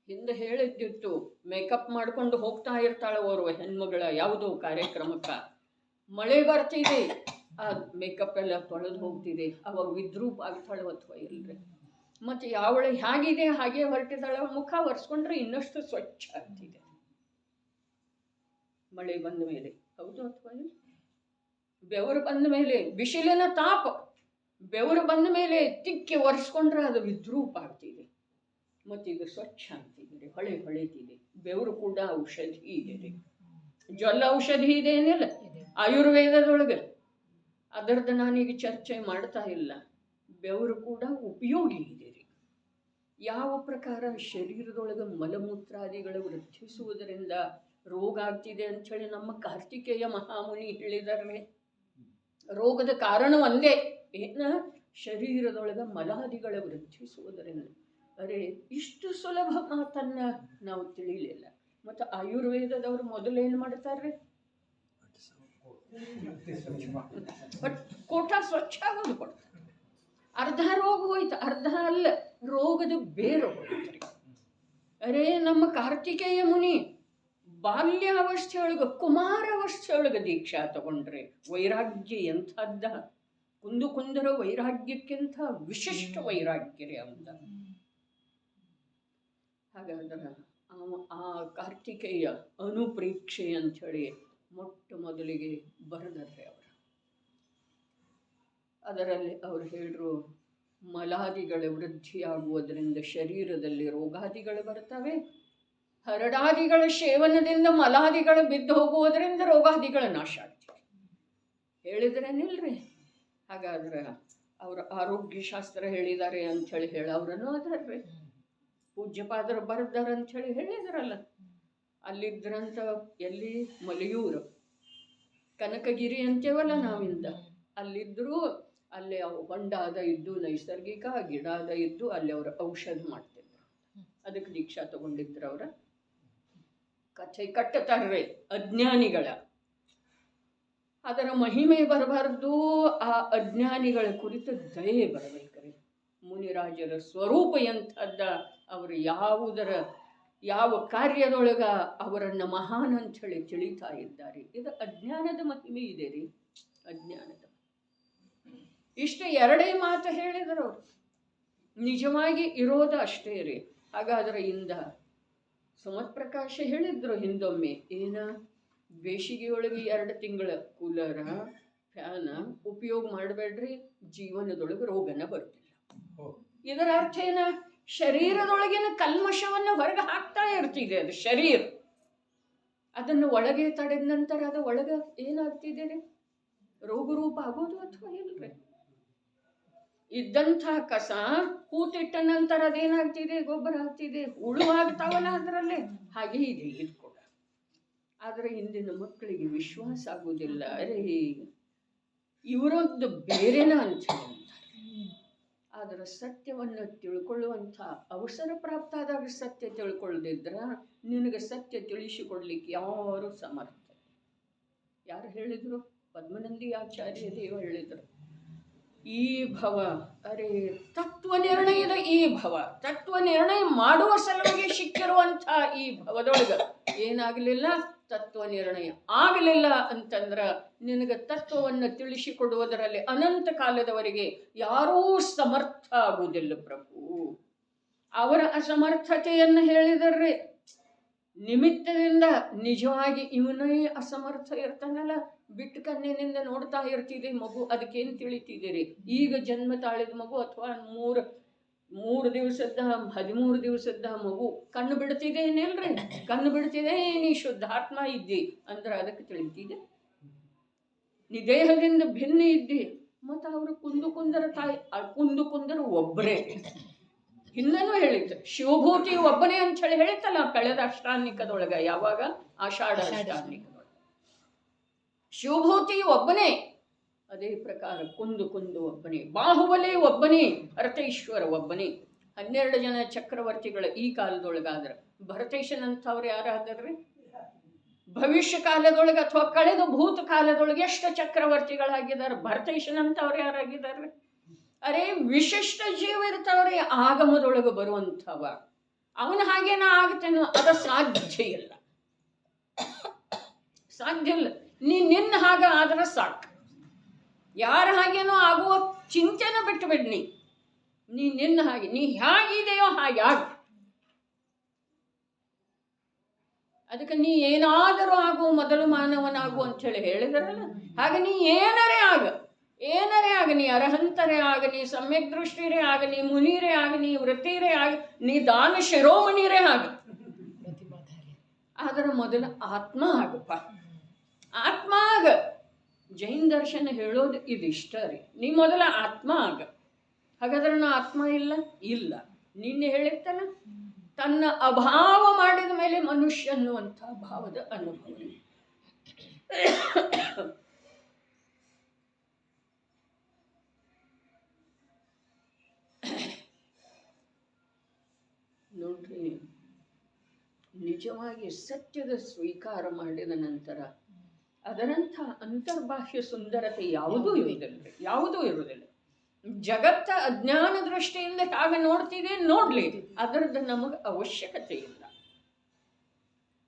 ಹಿಂದೆ ಹೇಳಿದ್ದಿತ್ತು, ಮೇಕಪ್ ಮಾಡ್ಕೊಂಡು ಹೋಗ್ತಾ ಇರ್ತಾಳೆ ಓರ್ವ ಹೆಣ್ಮಗಳ ಯಾವುದೋ ಕಾರ್ಯಕ್ರಮಕ್ಕೆ. ಮಳೆ ಬರ್ತಿದೆ, ಆ ಮೇಕಪ್ ಎಲ್ಲ ತೊಳೆದು ಹೋಗ್ತಿದೆ. ಅವಾಗ ವಿದ್ರೂಪ ಆಗ್ತಾಳೆ ಅಥವಾ ಇಲ್ರಿ. ಮತ್ತು ಯಾವಳೆ ಹೇಗಿದೆ ಹಾಗೆ ಹೊರಟಿದ್ದಾಳೆ, ಮುಖ ಒರೆಸ್ಕೊಂಡ್ರೆ ಇನ್ನಷ್ಟು ಸ್ವಚ್ಛ ಆಗ್ತಿದೆ ಮಳೆ ಬಂದ ಮೇಲೆ. ಹೌದು ಅಥವಾ ಇಲ್ಲ? ಬೆವರು ಬಂದ ಮೇಲೆ, ಬಿಸಿಲಿನ ತಾಪ, ಬೆವರು ಬಂದ ಮೇಲೆ ತಿಕ್ಕಿ ಒರೆಸ್ಕೊಂಡ್ರೆ ಅದು ವಿದ್ರೂಪ ಆಗ್ತಿದೆ. ಮತ್ತು ಇದು ಸ್ವಚ್ಛ ಆಗ್ತಿದೆ, ಹೊಳಿತಿದೆ. ಬೆವರು ಕೂಡ ಔಷಧಿ ಇದೆ ರೀ. ಜೊಲ್ಲ ಔಷಧಿ ಇದೆ ಏನಿಲ್ಲ ಆಯುರ್ವೇದದೊಳಗೆ, ಅದರದ್ದು ನಾನೀಗ ಚರ್ಚೆ ಮಾಡ್ತಾ ಇಲ್ಲ. ಬೆವರು ಕೂಡ ಉಪಯೋಗಿ ಇದೆ ರೀ. ಯಾವ ಪ್ರಕಾರ? ಶರೀರದೊಳಗೆ ಮಲಮೂತ್ರಾದಿಗಳ ವೃದ್ಧಿಸುವುದರಿಂದ ರೋಗ ಆಗ್ತಿದೆ ಅಂಥೇಳಿ ನಮ್ಮ ಕಾರ್ತಿಕೇಯ ಮಹಾಮುನಿ ಹೇಳಿದಾರೆ. ರೋಗದ ಕಾರಣ ಒಂದೇ, ಏನ? ಶರೀರದೊಳಗೆ ಮಲಾದಿಗಳ ವೃದ್ಧಿಸುವುದರಿಂದ. ಅರೆ, ಇಷ್ಟು ಸುಲಭ ಮಾತನ್ನ ನಾವು ತಿಳಿಲಿಲ್ಲ. ಮತ್ತು ಆಯುರ್ವೇದದವರು ಮೊದಲೇನು ಮಾಡ್ತಾರೆ? ಕೋಟ ಸ್ವಚ್ಛ ಆಗೋದು ಕೊಡ್ತಾರೆ. ಅರ್ಧ ರೋಗ ಹೋಯ್ತು, ಅರ್ಧ ಅಲ್ಲ, ರೋಗದ ಬೇರು ಹೋಯ್ತು. ಅರೆ, ನಮ್ಮ ಕಾರ್ತಿಕೇಯ ಮುನಿ ಬಾಲ್ಯಾವಸ್ಥೆಯೊಳಗೆ, ಕುಮಾರಾವಸ್ಥೆಯೊಳಗೆ ದೀಕ್ಷಾ ತಗೊಂಡ್ರೆ ವೈರಾಗ್ಯ ಎಂಥದ್ದ! ಕುಂದರ ವೈರಾಗ್ಯಕ್ಕಿಂತ ವಿಶಿಷ್ಟ ವೈರಾಗ್ಯ ರೀ ಅಂತ. ಹಾಗಾದ್ರೆ ಆ ಕಾರ್ತಿಕೇಯ ಅನುಪ್ರೇಕ್ಷೆ ಅಂಥೇಳಿ ಮೊಟ್ಟ ಮೊದಲಿಗೆ ಬರೆದರ್ರೆ ಅವರು. ಅದರಲ್ಲಿ ಅವರು ಹೇಳಿದ್ರು, ಮಲಾದಿಗಳ ವೃದ್ಧಿಯಾಗುವುದರಿಂದ ಶರೀರದಲ್ಲಿ ರೋಗಾದಿಗಳು ಬರ್ತವೆ. ಹರಡಾದಿಗಳ ಸೇವನದಿಂದ ಮಲಾದಿಗಳು ಬಿದ್ದು ಹೋಗುವುದರಿಂದ ರೋಗಾದಿಗಳ ನಾಶ ಆಗ್ತವೆ. ಹೇಳಿದ್ರೇನಿಲ್ರಿ? ಹಾಗಾದ್ರೆ ಅವರು ಆರೋಗ್ಯಶಾಸ್ತ್ರ ಹೇಳಿದ್ದಾರೆ ಅಂಥೇಳಿ ಅವರನ್ನು ಅದಾರ್ರಿ. ಪೂಜ್ಯಪಾದರು ಬರ್ದಾರ ಅಂಥೇಳಿ ಹೇಳಿದ್ರಲ್ಲ. ಅಲ್ಲಿದ್ರಂತ ಎಲ್ಲಿ? ಮಲೆಯೂರು, ಕನಕಗಿರಿ ಅಂತೇವಲ್ಲ ನಾವಿಂದ. ಅಲ್ಲಿದ್ದರೂ ಅಲ್ಲಿ ಹೊಂಡಾದ ಇದ್ದು, ನೈಸರ್ಗಿಕ ಗಿಡಾದ ಇದ್ದು, ಅಲ್ಲಿ ಅವರು ಔಷಧ ಮಾಡ್ತಿದ್ರು. ಅದಕ್ಕೆ ದೀಕ್ಷಾ ತಗೊಂಡಿದ್ರು. ಅವರ ಕಥೆ ಕಟ್ಟತಾರ್ರೆ ಅಜ್ಞಾನಿಗಳ. ಅದರ ಮಹಿಮೆ ಬರಬಾರ್ದು, ಆ ಅಜ್ಞಾನಿಗಳ ಕುರಿತು ದಯೆ ಬರಬೇಕ್ರಿ. ಮುನಿರಾಜರ ಸ್ವರೂಪ ಎಂಥದ್ದ, ಅವರು ಯಾವ ಕಾರ್ಯದೊಳಗ ಅವರನ್ನು ಮಹಾನ್ ಅಂಥೇಳಿ ತಿಳಿತಾ ಇದ್ದಾರೆ. ಇದು ಅಜ್ಞಾನದ ಮಹಿಮೆ ಇದೆ ರೀ, ಅಜ್ಞಾನದ. ಇಷ್ಟು ಎರಡೇ ಮಾತು ಹೇಳಿದರು ಅವರು. ನಿಜವಾಗಿ ಇರೋದು ಅಷ್ಟೇ ರೀ. ಹಾಗಾದ್ರೆ ಇಂದ ಸುಮತ್ ಪ್ರಕಾಶ ಹೇಳಿದ್ರು ಹಿಂದೊಮ್ಮೆ, ಏನ ಬೇಸಿಗೆಯೊಳಗೆ 2 ತಿಂಗಳ ಕೂಲರ ಫ್ಯಾನ ಉಪಯೋಗ ಮಾಡಬೇಡ್ರಿ, ಜೀವನದೊಳಗೆ ರೋಗನ ಬರುತ್ತಿಲ್ಲ. ಇದರ ಅರ್ಥ ಏನ? ಶರೀರದೊಳಗಿನ ಕಲ್ಮಶವನ್ನು ಹೊರಗೆ ಹಾಕ್ತಾ ಇರ್ತಿದೆ ಅದು ಶರೀರ. ಅದನ್ನು ಒಳಗೆ ತಡೆದ ನಂತರ ಅದು ಒಳಗೆ ಏನಾಗ್ತಿದೆ ರೀ? ರೋಗರೂಪ ಆಗೋದು ಅಥವಾ ಇಲ್ರಿ? ಇದ್ದಂಥ ಕಸ ಕೂತಿಟ್ಟ ನಂತರ ಅದೇನಾಗ್ತಿದೆ? ಗೊಬ್ಬರ ಆಗ್ತಿದೆ, ಹುಳು ಆಗ್ತಾವಲ್ಲ ಅದರಲ್ಲೇ. ಹಾಗೆ ಇದೆ ಇದು ಕೂಡ. ಆದರೆ ಇಂದಿನ ಮಕ್ಕಳಿಗೆ ವಿಶ್ವಾಸ ಆಗುವುದಿಲ್ಲ. ಅರೆ ಇವರೊಂದು ಬೇರೆನ ಅಂತ ಹೇಳ್ತಾರೆ. ಆದರೆ ಸತ್ಯವನ್ನು ತಿಳ್ಕೊಳ್ಳುವಂಥ ಅವಸರ ಪ್ರಾಪ್ತ ಆದಾಗ ಸತ್ಯ ತಿಳ್ಕೊಳ್ಳದಿದ್ರ ನಿನಗೆ ಸತ್ಯ ತಿಳಿಸಿಕೊಡ್ಲಿಕ್ಕೆ ಯಾರು ಸಮರ್ಥ. ಯಾರು ಹೇಳಿದ್ರು? ಪದ್ಮನಂದಿ ಆಚಾರ್ಯ ದೇವ ಹೇಳಿದರು, ಈ ಭವ, ಅರೆ ತತ್ವ ನಿರ್ಣಯದ ಈ ಭವ, ತತ್ವ ನಿರ್ಣಯ ಮಾಡುವ ಸಲುವಾಗಿ ಸಿಕ್ಕಿರುವಂಥ ಈ ಭವದೊಳಗೆ ಏನಾಗಲಿಲ್ಲ? ತತ್ವ ನಿರ್ಣಯ ಆಗಲಿಲ್ಲ ಅಂತಂದ್ರೆ ನಿನಗೆ ತತ್ವವನ್ನು ತಿಳಿಸಿಕೊಡುವುದರಲ್ಲಿ ಅನಂತ ಕಾಲದವರೆಗೆ ಯಾರೂ ಸಮರ್ಥ ಆಗುವುದಿಲ್ಲ ಪ್ರಭು. ಅವರ ಅಸಮರ್ಥತೆಯನ್ನು ಹೇಳಿದರೆ ನಿಮಿತ್ತದಿಂದ ನಿಜವಾಗಿ ಇವನೇ ಅಸಮರ್ಥ ಇರ್ತಾನಲ್ಲ. ಬಿಟ್ಟು ಕಣ್ಣಿನಿಂದ ನೋಡ್ತಾ ಇರ್ತಿದೆ ಮಗು, ಅದಕ್ಕೇನು ತಿಳಿತಿದ್ದೀರಿ? ಈಗ ಜನ್ಮ ತಾಳಿದ ಮಗು ಅಥವಾ 3 ದಿವಸದ 13 ದಿವಸದ ಮಗು ಕಣ್ಣು ಬಿಡ್ತಿದೆ ಏನಿಲ್ರಿ? ಕಣ್ಣು ಬಿಡ್ತಿದೆ, ನೀ ಶುದ್ಧಾತ್ಮ ಇದ್ದಿ ಅಂದ್ರೆ ಅದಕ್ಕೆ ತಿಳಿತಿದೆ. ನೀ ದೇಹದಿಂದ ಭಿನ್ನ ಇದ್ದಿ. ಮತ್ತು ಅವರು ಕುಂದರ ತಾಯಿ, ಕುಂದರು ಒಬ್ಬರೇ. ಹಿಂದನೂ ಹೇಳಿತ್ತು ಶಿವಭೂತಿ ಒಬ್ಬನೇ ಅಂತ ಹೇಳಿ ಹೇಳಿತ್ತಲ್ಲ ಕಳೆದ ಅಷ್ಟಾನ್ನಿಕದೊಳಗ. ಯಾವಾಗ? ಆಷಾಢ ಅಷ್ಟಾನ್ನಿಕದೊಳಗೆ ಶಿವಭೂತಿ ಒಬ್ಬನೇ. ಅದೇ ಪ್ರಕಾರ ಕುಂದು ಒಬ್ಬನೇ, ಬಾಹುಬಲಿ ಒಬ್ಬನೇ, ಭರತೇಶ್ವರ ಒಬ್ಬನೇ. 12 ಜನ ಚಕ್ರವರ್ತಿಗಳ ಈ ಕಾಲದೊಳಗಾದ್ರೆ ಭರತೇಶನಂಥವ್ರು ಯಾರಾದ್ರಿ? ಭವಿಷ್ಯ ಕಾಲದೊಳಗೆ ಅಥವಾ ಕಳೆದ ಭೂತ ಕಾಲದೊಳಗೆ ಎಷ್ಟು ಚಕ್ರವರ್ತಿಗಳಾಗಿದ್ದಾರೆ? ಭರತೇಶನಂಥವ್ರು ಯಾರಾಗಿದ್ದಾರೆ? ಅರೆ ವಿಶಿಷ್ಟ ಜೀವ ಇರ್ತಾವ್ರಿ ಆಗಮದೊಳಗೆ ಬರುವಂಥವ. ಅವನ ಹಾಗೇನ ಆಗ್ತೇನೋ? ಅದು ಸಾಧ್ಯ ಇಲ್ಲ, ಸಾಧ್ಯ ಇಲ್ಲ. ನಿನ್ನ ಹಾಗೆ ಆದ್ರೆ ಸಾಕು. ಯಾರ ಹಾಗೇನೋ ಆಗುವ ಚಿಂತೆನ ಬಿಟ್ಟು ಬಿಡ್ನಿ. ನೀ ನಿನ್ನ ಹಾಗೆ, ನೀ ಹೇಗಿದೆಯೋ ಹಾಗೆ ಆಗ. ಅದಕ್ಕೆ ನೀ ಏನಾದರೂ ಆಗು, ಮೊದಲು ಮಾನವನಾಗು ಅಂತ ಹೇಳಿ ಹೇಳಿದ್ರಲ್ಲ. ಹಾಗೆ ನೀ ಏನರೇ ಆಗ, ನೀ ಅರ್ಹಂತರೇ ಆಗ, ನೀ ಸಮ್ಯಕ್ ದೃಷ್ಟಿರೇ ಆಗ, ನೀ ಮುನೀರೇ ಆಗ, ನೀ ವೃತ್ತಿರೇ ಆಗ, ನೀ ದಾನ ಶಿರೋಮಣಿರೇ ಆಗ. ಆದರೆ ಮೊದಲು ಆತ್ಮ ಆಗಪ್ಪ, ಆತ್ಮ ಆಗ. ಜೈನ್ ದರ್ಶನ ಹೇಳೋದು ಇದಿಷ್ಟ ರೀ. ನೀ ಮೊದಲ ಆತ್ಮ ಆಗ. ಹಾಗಾದ್ರೆ ನಾ ಆತ್ಮ ಇಲ್ಲ. ನಿನ್ನೆ ಹೇಳಿರ್ತಲ್ಲ, ತನ್ನ ಅಭಾವ ಮಾಡಿದ ಮೇಲೆ ಮನುಷ್ಯ ಅನ್ನುವಂಥ ಭಾವದ ಅನುಭವ. ನೋಡ್ರಿ, ನಿಜವಾಗಿ ಸತ್ಯದ ಸ್ವೀಕಾರ ಮಾಡಿದ ನಂತರ ಅದರಂಥ ಅಂತರ್ಬಾಹ್ಯ ಸುಂದರತೆ ಯಾವುದೂ ಇರುವುದಿಲ್ಲ. ಜಗತ್ತ ಅಜ್ಞಾನ ದೃಷ್ಟಿಯಿಂದ ಆಗ ನೋಡ್ತಿದೆ, ನೋಡ್ಲಿ, ಅದರದ್ದು ನಮಗೆ ಅವಶ್ಯಕತೆ ಇಲ್ಲ.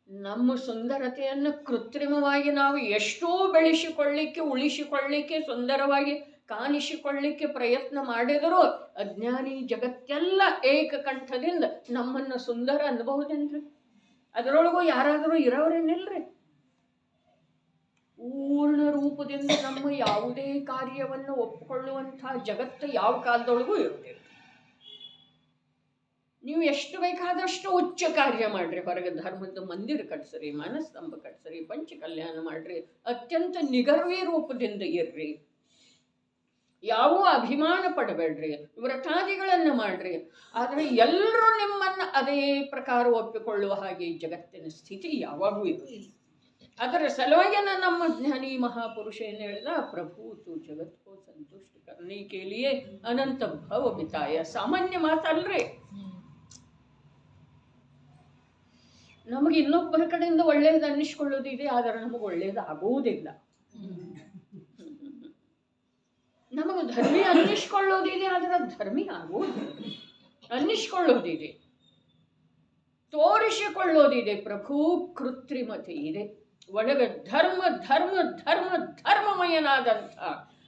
ನಮ್ಮ ಸುಂದರತೆಯನ್ನು ಕೃತ್ರಿಮವಾಗಿ ನಾವು ಎಷ್ಟೋ ಬೆಳೆಸಿಕೊಳ್ಳಿಕ್ಕೆ, ಉಳಿಸಿಕೊಳ್ಳಿಕ್ಕೆ, ಸುಂದರವಾಗಿ ಕಾಣಿಸಿಕೊಳ್ಳಿಕ್ಕೆ ಪ್ರಯತ್ನ ಮಾಡಿದರೂ ಅಜ್ಞಾನಿ ಜಗತ್ತೆಲ್ಲ ಏಕಕಂಠದಿಂದ ನಮ್ಮನ್ನು ಸುಂದರ ಅನ್ಬಹುದೇನ್ರಿ? ಅದರೊಳಗೂ ಯಾರಾದರೂ ಇರೋರೇನಿಲ್ರಿ? ಪೂರ್ಣ ರೂಪದಿಂದ ನಮ್ಮ ಯಾವುದೇ ಕಾರ್ಯವನ್ನು ಒಪ್ಪಿಕೊಳ್ಳುವಂಥ ಜಗತ್ತು ಯಾವ ಕಾಲದೊಳಗೂ ಇರುವುದಿಲ್ಲ. ನೀವು ಎಷ್ಟು ಬೇಕಾದಷ್ಟು ಉಚ್ಚ ಕಾರ್ಯ ಮಾಡ್ರಿ, ಹೊರಗೆ ಧರ್ಮದ ಮಂದಿರ ಕಟ್ಸ್ರಿ, ಮನಸ್ತಂಭ ಕಟ್ಸ್ರಿ, ಪಂಚಕಲ್ಯಾಣ ಮಾಡ್ರಿ, ಅತ್ಯಂತ ನಿಗರ್ವಿ ರೂಪದಿಂದ ಇರ್ರಿ, ಯಾವ ಅಭಿಮಾನ ಪಡಬೇಡ್ರಿ, ವ್ರತಾದಿಗಳನ್ನು ಮಾಡ್ರಿ. ಆದರೆ ಎಲ್ಲರೂ ನಿಮ್ಮನ್ನು ಅದೇ ಪ್ರಕಾರ ಒಪ್ಪಿಕೊಳ್ಳುವ ಹಾಗೆ ಜಗತ್ತಿನ ಸ್ಥಿತಿ ಯಾವಾಗೂ ಇರುವುದಿಲ್ಲ. ಅದರ ಸಲುವಾಗಿ ನಮ್ಮ ಜ್ಞಾನಿ ಮಹಾಪುರುಷ ಏನು ಹೇಳಿದ? ಪ್ರಭು ತು ಜಗತ್ಕೋ ಸಂತುಷ್ಟ ಕರ್ನೆ ಕೆ ಲಿಯೆ ಅನಂತ ಭವ ಬಿತಾಯ. ಸಾಮಾನ್ಯ ಮಾತಲ್ರಿ. ನಮಗೆ ಇನ್ನೊಬ್ಬರ ಕಡೆಯಿಂದ ಒಳ್ಳೇದು ಅನ್ನಿಸ್ಕೊಳ್ಳೋದಿದೆ, ಆದರೆ ನಮಗೆ ಒಳ್ಳೇದು ಆಗುವುದಿಲ್ಲ. ನಮಗೆ ಧರ್ಮಿ ಅನ್ನಿಸ್ಕೊಳ್ಳೋದಿದೆ, ಆದರೆ ಧರ್ಮಿ ಆಗುವುದಿಲ್ಲ. ಅನ್ನಿಸ್ಕೊಳ್ಳೋದಿದೆ, ತೋರಿಸಿಕೊಳ್ಳೋದಿದೆ. ಪ್ರಭು ಕೃತ್ರಿಮತೆ ಇದೆ. ಒಳಗೆ ಧರ್ಮಮಯನಾದಂಥ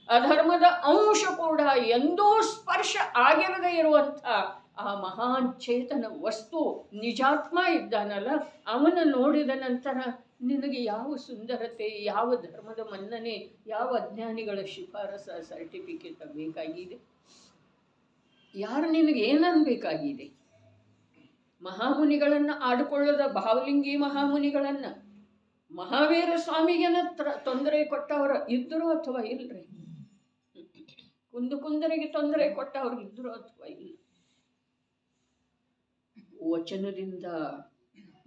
ಅಧರ್ಮದ ಅಂಶ ಕೂಡ ಎಂದೂ ಸ್ಪರ್ಶ ಆಗಿರದೇ ಇರುವಂಥ ಆ ಮಹಾನ್ ಚೇತನ ವಸ್ತು ನಿಜಾತ್ಮ ಇದ್ದಾನಲ್ಲ, ಅವನ ನೋಡಿದ ನಂತರ ನಿನಗೆ ಯಾವ ಸುಂದರತೆ, ಯಾವ ಧರ್ಮದ ಮನ್ನಣೆ, ಯಾವ ಅಜ್ಞಾನಿಗಳ ಶಿಫಾರಸ ಸರ್ಟಿಫಿಕೇಟ್ ಬೇಕಾಗಿದೆ? ಯಾರು ನಿನಗೆ ಏನನ್ಬೇಕಾಗಿದೆ? ಮಹಾಮುನಿಗಳನ್ನು ಆಡಿಕೊಳ್ಳದ ಭಾವಲಿಂಗಿ ಮಹಾಮುನಿಗಳನ್ನು, ಮಹಾವೀರ ಸ್ವಾಮಿಗೆನ ತೊಂದರೆ ಕೊಟ್ಟವರು ಇದ್ದರು ಅಥವಾ ಇಲ್ರಿ? ಕುಂದರಿಗೆ ತೊಂದರೆ ಕೊಟ್ಟವ್ರು ಇದ್ದರು ಅಥವಾ ಇಲ್ಲ? ವಚನದಿಂದ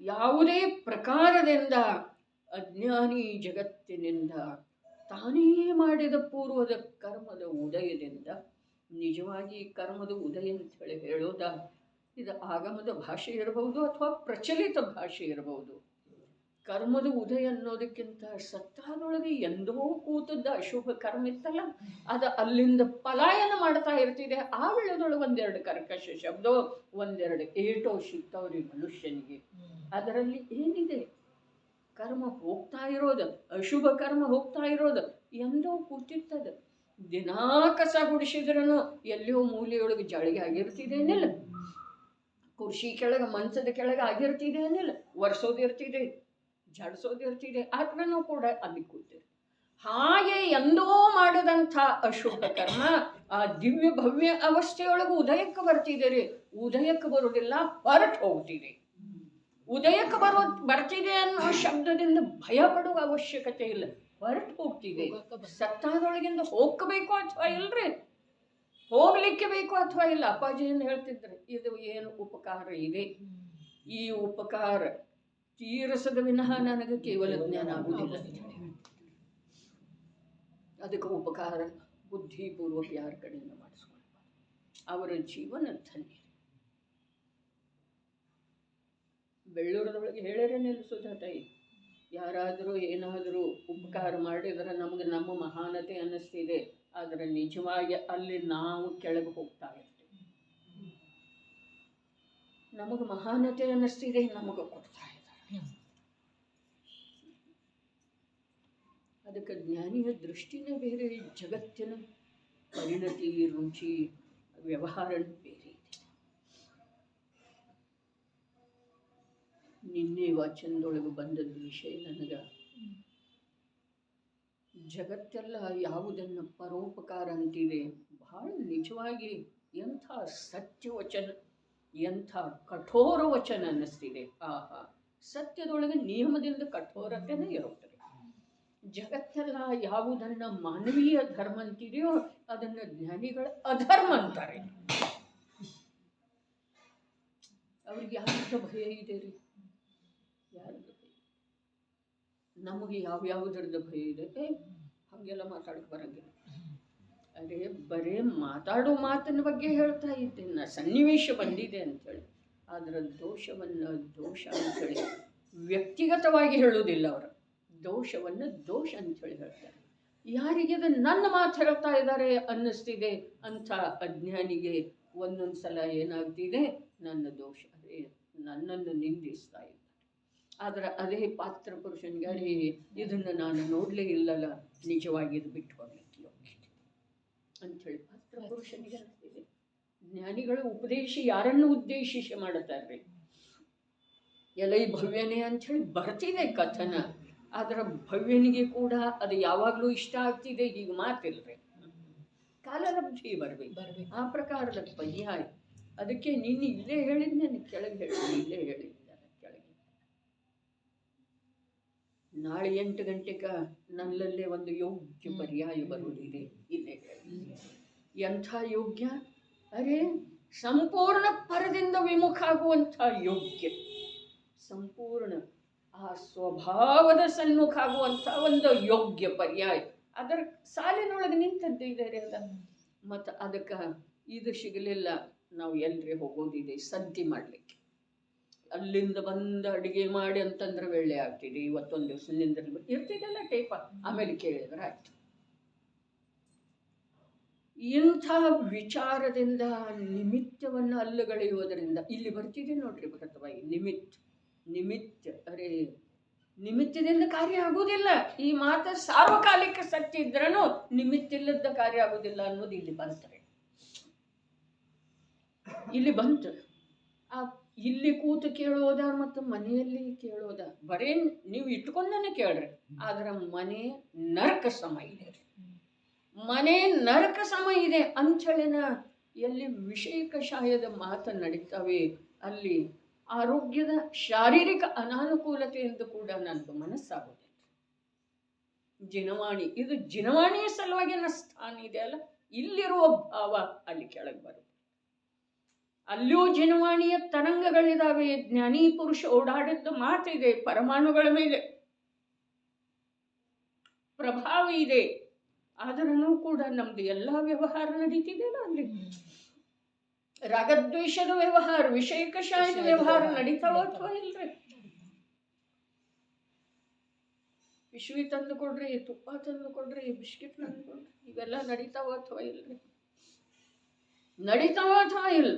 ಯಾವುದೇ ಪ್ರಕಾರದಿಂದ ಅಜ್ಞಾನಿ ಜಗತ್ತಿನಿಂದ ತಾನೇ ಮಾಡಿದ ಪೂರ್ವದ ಕರ್ಮದ ಉದಯದಿಂದ, ನಿಜವಾಗಿ ಕರ್ಮದ ಉದಯ ಅಂತ ಹೇಳೋದ ಇದು ಆಗಮದ ಭಾಷೆ ಇರಬಹುದು ಅಥವಾ ಪ್ರಚಲಿತ ಭಾಷೆ ಇರಬಹುದು. ಕರ್ಮದ ಉದಯ ಅನ್ನೋದಕ್ಕಿಂತ ಸತ್ತಾದೊಳಗೆ ಎಂದೋ ಕೂತದ್ದ ಅಶುಭ ಕರ್ಮ ಇತ್ತಲ್ಲ, ಅದು ಅಲ್ಲಿಂದ ಪಲಾಯನ ಮಾಡ್ತಾ ಇರ್ತಿದೆ. ಆ ವೇಳೆದೊಳಗೆ ಒಂದೆರಡು ಕರ್ಕಶ ಶಬ್ದ, ಒಂದೆರಡು ಏಟೋ ಸಿಗ್ತಾವ್ರಿ ಮನುಷ್ಯನಿಗೆ. ಅದರಲ್ಲಿ ಏನಿದೆ? ಕರ್ಮ ಹೋಗ್ತಾ ಇರೋದು, ಅಶುಭ ಕರ್ಮ ಹೋಗ್ತಾ ಇರೋದು ಎಂದೋ ಕೂತಿರ್ತದ. ದಿನಾ ಕಸ ಗುಡಿಸಿದ್ರೂ ಎಲ್ಲಿಯೋ ಮೂಲೆಯೊಳಗೆ ಜಳಿಗೆ ಆಗಿರ್ತಿದೇನಿಲ್ಲ, ಕುರ್ಚಿ ಕೆಳಗೆ ಮಂಚದ ಕೆಳಗೆ ಆಗಿರ್ತಿದೇನಿಲ್ಲ, ಒರೆಸೋದಿರ್ತಿದೆ, ಜಾಡಿಸೋದಿರ್ತಿದೆ, ಆದ್ರೂ ಕೂಡ ಅಲ್ಲಿ ಕೂತಿದೆ. ಹಾಗೆ ಎಂದೋ ಮಾಡಿದಂಥ ಅಶುಭ ಕರ್ಮ ಆ ದಿವ್ಯ ಭವ್ಯ ಅವಸ್ಥೆಯೊಳಗೆ ಉದಯಕ್ಕೆ ಬರ್ತಿದೆ. ಉದಯಕ್ಕೆ ಬರೋದಿಲ್ಲ, ಹೊರಟು ಹೋಗ್ತಿದೆ. ಉದಯಕ್ಕೆ ಬರ್ತಿದೆ ಅನ್ನೋ ಶಬ್ದದಿಂದ ಭಯ ಪಡುವ ಅವಶ್ಯಕತೆ ಇಲ್ಲ, ಹೊರಟು ಹೋಗ್ತಿದೆ. ಸತ್ತಾದೊಳಗಿಂದ ಹೋಗಬೇಕು ಅಥವಾ ಇಲ್ರಿ? ಹೋಗ್ಲಿಕ್ಕೆ ಬೇಕು ಅಥವಾ ಇಲ್ಲ? ಅಪ್ಪಾಜಿ ಏನು ಹೇಳ್ತಿದ್ರೆ, ಇದು ಏನು ಉಪಕಾರ ಇದೆ, ಈ ಉಪಕಾರ ತೀರಿಸದ ವಿನಃ ನನಗೆ ಕೇವಲ ಜ್ಞಾನ ಆಗುವುದಿಲ್ಲ. ಅದಕ್ಕೆ ಉಪಕಾರ ಬುದ್ಧಿಪೂರ್ವಕ ಯಾರ ಕಡೆಯಿಂದ ಮಾಡಿಸ್ಕೊಂಡು ಅವರ ಜೀವನ ಧನ್ಯ. ಬೆಳ್ಳೂರದೊಳಗೆ ಹೇಳ್ಯಾರೆ ನಿಲ್ಲಿಸೋದಾಯಿ, ಯಾರಾದರೂ ಏನಾದರೂ ಉಪಕಾರ ಮಾಡಿದರೆ ನಮಗೆ ನಮ್ಮ ಮಹಾನತೆ ಅನ್ನಿಸ್ತಿದೆ, ಆದರೆ ನಿಜವಾಗಿ ಅಲ್ಲಿ ನಾವು ಕೆಳಗೆ ಹೋಗ್ತಾ ಇರ್ತೀವಿ. ನಮಗೆ ಮಹಾನತೆ ಅನ್ನಿಸ್ತಿದೆ, ನಮಗೆ ಕೊಡ್ತಾ ಇದ್ದಾರೆ. ಅದಕ್ಕೆ ಜ್ಞಾನಿಯ ದೃಷ್ಟಿನೇ ಬೇರೆ, ಜಗತ್ತಿನ ಪರಿಣತಿ, ರುಚಿ, ವ್ಯವಹಾರನೇ ಬೇರೆ ಇದೆ. ನಿನ್ನೆ ವಾಚನದೊಳಗೆ ಬಂದದ್ದು ವಿಷಯ ನನಗೆ, ಜಗತ್ತೆಲ್ಲ ಯಾವುದನ್ನು ಪರೋಪಕಾರ ಅಂತಿದೆ, ಬಹಳ ನಿಜವಾಗಿ ಎಂಥ ಸತ್ಯವಚನ, ಎಂಥ ಕಠೋರ ವಚನ ಅನ್ನಿಸ್ತಿದೆ. ಆಹಾ, ಸತ್ಯದೊಳಗೆ ನಿಯಮದಿಂದ ಕಠೋರತೆನೇ ಇರುತ್ತದೆ. ಜಗತ್ತೆಲ್ಲ ಯಾವುದನ್ನ ಮಾನವೀಯ ಧರ್ಮ ಅಂತಿದೆಯೋ ಅದನ್ನು ಜ್ಞಾನಿಗಳ ಅಧರ್ಮ ಅಂತಾರೆ. ಅವ್ರಿಗೆ ಯಾರ್ದ ಭಯ ಇದೆ ರೀ? ಯಾರ್ದು ಭಯ? ನಮಗೆ ಯಾವ್ಯಾವುದ್ರದ್ದು ಭಯ ಇದೆ? ಹಾಗೆಲ್ಲ ಮಾತಾಡಕ್ಕೆ ಬರಂಗಿಲ್ಲ. ಅರೆ, ಬರೇ ಮಾತಾಡೋ ಮಾತಿನ ಬಗ್ಗೆ ಹೇಳ್ತಾ ಇದ್ದೇನೆ, ಸನ್ನಿವೇಶ ಬಂದಿದೆ ಅಂಥೇಳಿ. ಅದರ ದೋಷವನ್ನು ದೋಷ ಅಂಥೇಳಿ ವ್ಯಕ್ತಿಗತವಾಗಿ ಹೇಳುವುದಿಲ್ಲ. ಅವರು ದೋಷವನ್ನು ದೋಷ ಅಂಥೇಳಿ ಹೇಳ್ತಾರೆ. ಯಾರಿಗೆ ಅದು ನನ್ನ ಮಾತು ಹೇಳ್ತಾ ಇದ್ದಾರೆ ಅನ್ನಿಸ್ತಿದೆ ಅಂಥ ಅಜ್ಞಾನಿಗೆ ಒಂದೊಂದು ಸಲ ಏನಾಗ್ತಿದೆ, ನನ್ನ ದೋಷ, ಅದೇ ನನ್ನನ್ನು ನಿಂದಿಸ್ತಾ ಇದ್ದಾರೆ. ಆದರೆ ಅದೇ ಪಾತ್ರ ಪುರುಷನಿಗೆ, ಅರೇ ಇದನ್ನು ನಾನು ನೋಡಲೇ ಇಲ್ಲಲ್ಲ, ನಿಜವಾಗಿ ಇದು ಬಿಟ್ಕೊಡ್ಲಿಕ್ಕೆ ಯೋಗ್ಯತೆ ಅಂಥೇಳಿ ಪಾತ್ರ ಪುರುಷನಿಗೆ ಅನಿಸ್ತಿದೆ. ಜ್ಞಾನಿಗಳು ಉಪದೇಶ ಯಾರನ್ನು ಉದ್ದೇಶಿಸಿ ಮಾಡುತ್ತಾರೆ? ಎಲೈ ಭವ್ಯನೇ ಅಂಥೇಳಿ ಬರ್ತಿದೆ ಕಥನ, ಆದರೆ ಭವ್ಯನಿಗೆ ಕೂಡ ಅದು ಯಾವಾಗಲೂ ಇಷ್ಟ ಆಗ್ತಿದೆ, ಈಗ ಮಾತಿಲ್ರಿ. ಕಾಲಲಬ್ಧಿ ಬರಬೇಕು, ಆ ಪ್ರಕಾರದ ಪರ್ಯಾಯ. ಅದಕ್ಕೆ ನೀನು ಇಲ್ಲೇ ಹೇಳಿದ್ನೇನೆ, ಕೆಳಗೆ ಹೇಳಿ, ಇಲ್ಲೇ ಹೇಳಿದ್ದಾನೆ ಕೆಳಗೆ. ನಾಳೆ 8 ಗಂಟೆಗೆ ನನ್ನಲ್ಲೇ ಒಂದು ಯೋಗ್ಯ ಪರ್ಯಾಯ ಬರುವುದಿದೆ, ಇಲ್ಲೇ ಹೇಳಿ. ಎಂಥ ಯೋಗ್ಯ? ಅರೆ, ಸಂಪೂರ್ಣ ಪರದಿಂದ ವಿಮುಖ ಆಗುವಂಥ ಯೋಗ್ಯ, ಸಂಪೂರ್ಣ ಆ ಸ್ವಭಾವದ ಸನ್ಮುಖ ಆಗುವಂಥ ಒಂದು ಯೋಗ್ಯ ಪರ್ಯಾಯ. ಅದರ ಸಾಲಿನೊಳಗೆ ನಿಂತದ್ದು ಇದೆ ಅದ. ಮತ್ತು ಅದಕ್ಕೆ ಇದು ಸಿಗಲಿಲ್ಲ, ನಾವು ಎಲ್ರಿ ಹೋಗೋದಿದೆ ಸಂತಿ ಮಾಡಲಿಕ್ಕೆ. ಅಲ್ಲಿಂದ ಬಂದು ಅಡುಗೆ ಮಾಡಿ ಅಂತಂದ್ರೆ ವೇಳೆ ಆಗ್ತಿದೆ. ಇವತ್ತೊಂದು ದಿವಸ ನಿಂದ್ರಲ್ಲಿ ಇರ್ತಿದ್ದಲ್ಲ ಟೇಪ, ಆಮೇಲೆ ಕೇಳಿದ್ರೆ ಆಯ್ತು. ಇಂಥ ವಿಚಾರದಿಂದ ನಿಮಿತ್ತವನ್ನು ಅಲ್ಲುಗಳೆಯುವುದರಿಂದ ಇಲ್ಲಿ ಬರ್ತಿದೆ ನೋಡ್ರಿ ಭರತಬಾಯಿ. ನಿಮಿತ್ತ, ಅರೆ ನಿಮಿತ್ತದಿಂದ ಕಾರ್ಯ ಆಗುವುದಿಲ್ಲ. ಈ ಮಾತು ಸಾರ್ವಕಾಲಿಕ ಸತ್ಯ ಇದ್ರೂ ನಿಮಿತ್ತಿಲ್ಲದ ಕಾರ್ಯ ಆಗುವುದಿಲ್ಲ ಅನ್ನೋದು ಇಲ್ಲಿ ಬಂತಾರೆ. ಇಲ್ಲಿ ಬಂತು. ಇಲ್ಲಿ ಕೂತು ಕೇಳೋದ ಮತ್ತು ಮನೆಯಲ್ಲಿ ಕೇಳೋದ ಬರೇ ನೀವು ಇಟ್ಕೊಂಡೇ ಕೇಳ್ರಿ. ಆದ್ರೆ ಮನೆ ನರಕ ಸಮ ಇದೆ, ಮನೆ ನರಕ ಸಮ ಇದೆ ಅಂಥೇಳಿನ ಎಲ್ಲಿ ವಿಷಯ ಕಷಾಯದ ಮಾತು ನಡೀತಾವೆ ಅಲ್ಲಿ ಆರೋಗ್ಯದ ಶಾರೀರಿಕ ಅನಾನುಕೂಲತೆಯಿಂದ ಕೂಡ ನನಗೆ ಮನಸ್ಸಾಗೋದಿಲ್ಲ. ಜಿನವಾಣಿ, ಇದು ಜಿನವಾಣಿಯ ಸಲುವಾಗಿ ನನ್ನ ಸ್ಥಾನ ಇದೆ ಅಲ್ಲ, ಇಲ್ಲಿರುವ ಭಾವ ಅಲ್ಲಿ ಕೆಳಗೆ ಬರುತ್ತೆ. ಅಲ್ಲಿಯೂ ಜಿನವಾಣಿಯ ತರಂಗಗಳಿದಾವೆ. ಜ್ಞಾನಿ ಪುರುಷ ಓಡಾಡಿದ್ದ ಮಾತಿದೆ, ಪರಮಾಣುಗಳ ಮೇಲೆ ಪ್ರಭಾವ ಇದೆ. ಆದ್ರೂ ಕೂಡ ನಮ್ದು ಎಲ್ಲ ವ್ಯವಹಾರ ನಡೀತಿದೆಯಲ್ಲ ಅಲ್ಲಿ. ರಾಗದ್ವೇಷದ ವ್ಯವಹಾರ, ವಿಷಯ ಕಷಾಯದ ವ್ಯವಹಾರ ನಡೀತಾವ ಅಥವಾ ಇಲ್ರಿ? ಪಿಶವಿ ತಂದು ಕೊಡ್ರಿ, ತುಪ್ಪ ತಂದು ಕೊಡ್ರಿ, ಬಿಸ್ಕಿಟ್ ತಂದು ಕೊಡ್ರಿ, ಇವೆಲ್ಲ ನಡೀತಾವ ಅಥವಾ ಇಲ್ರಿ? ನಡೀತಾವ ಅಥವಾ ಇಲ್ಲ?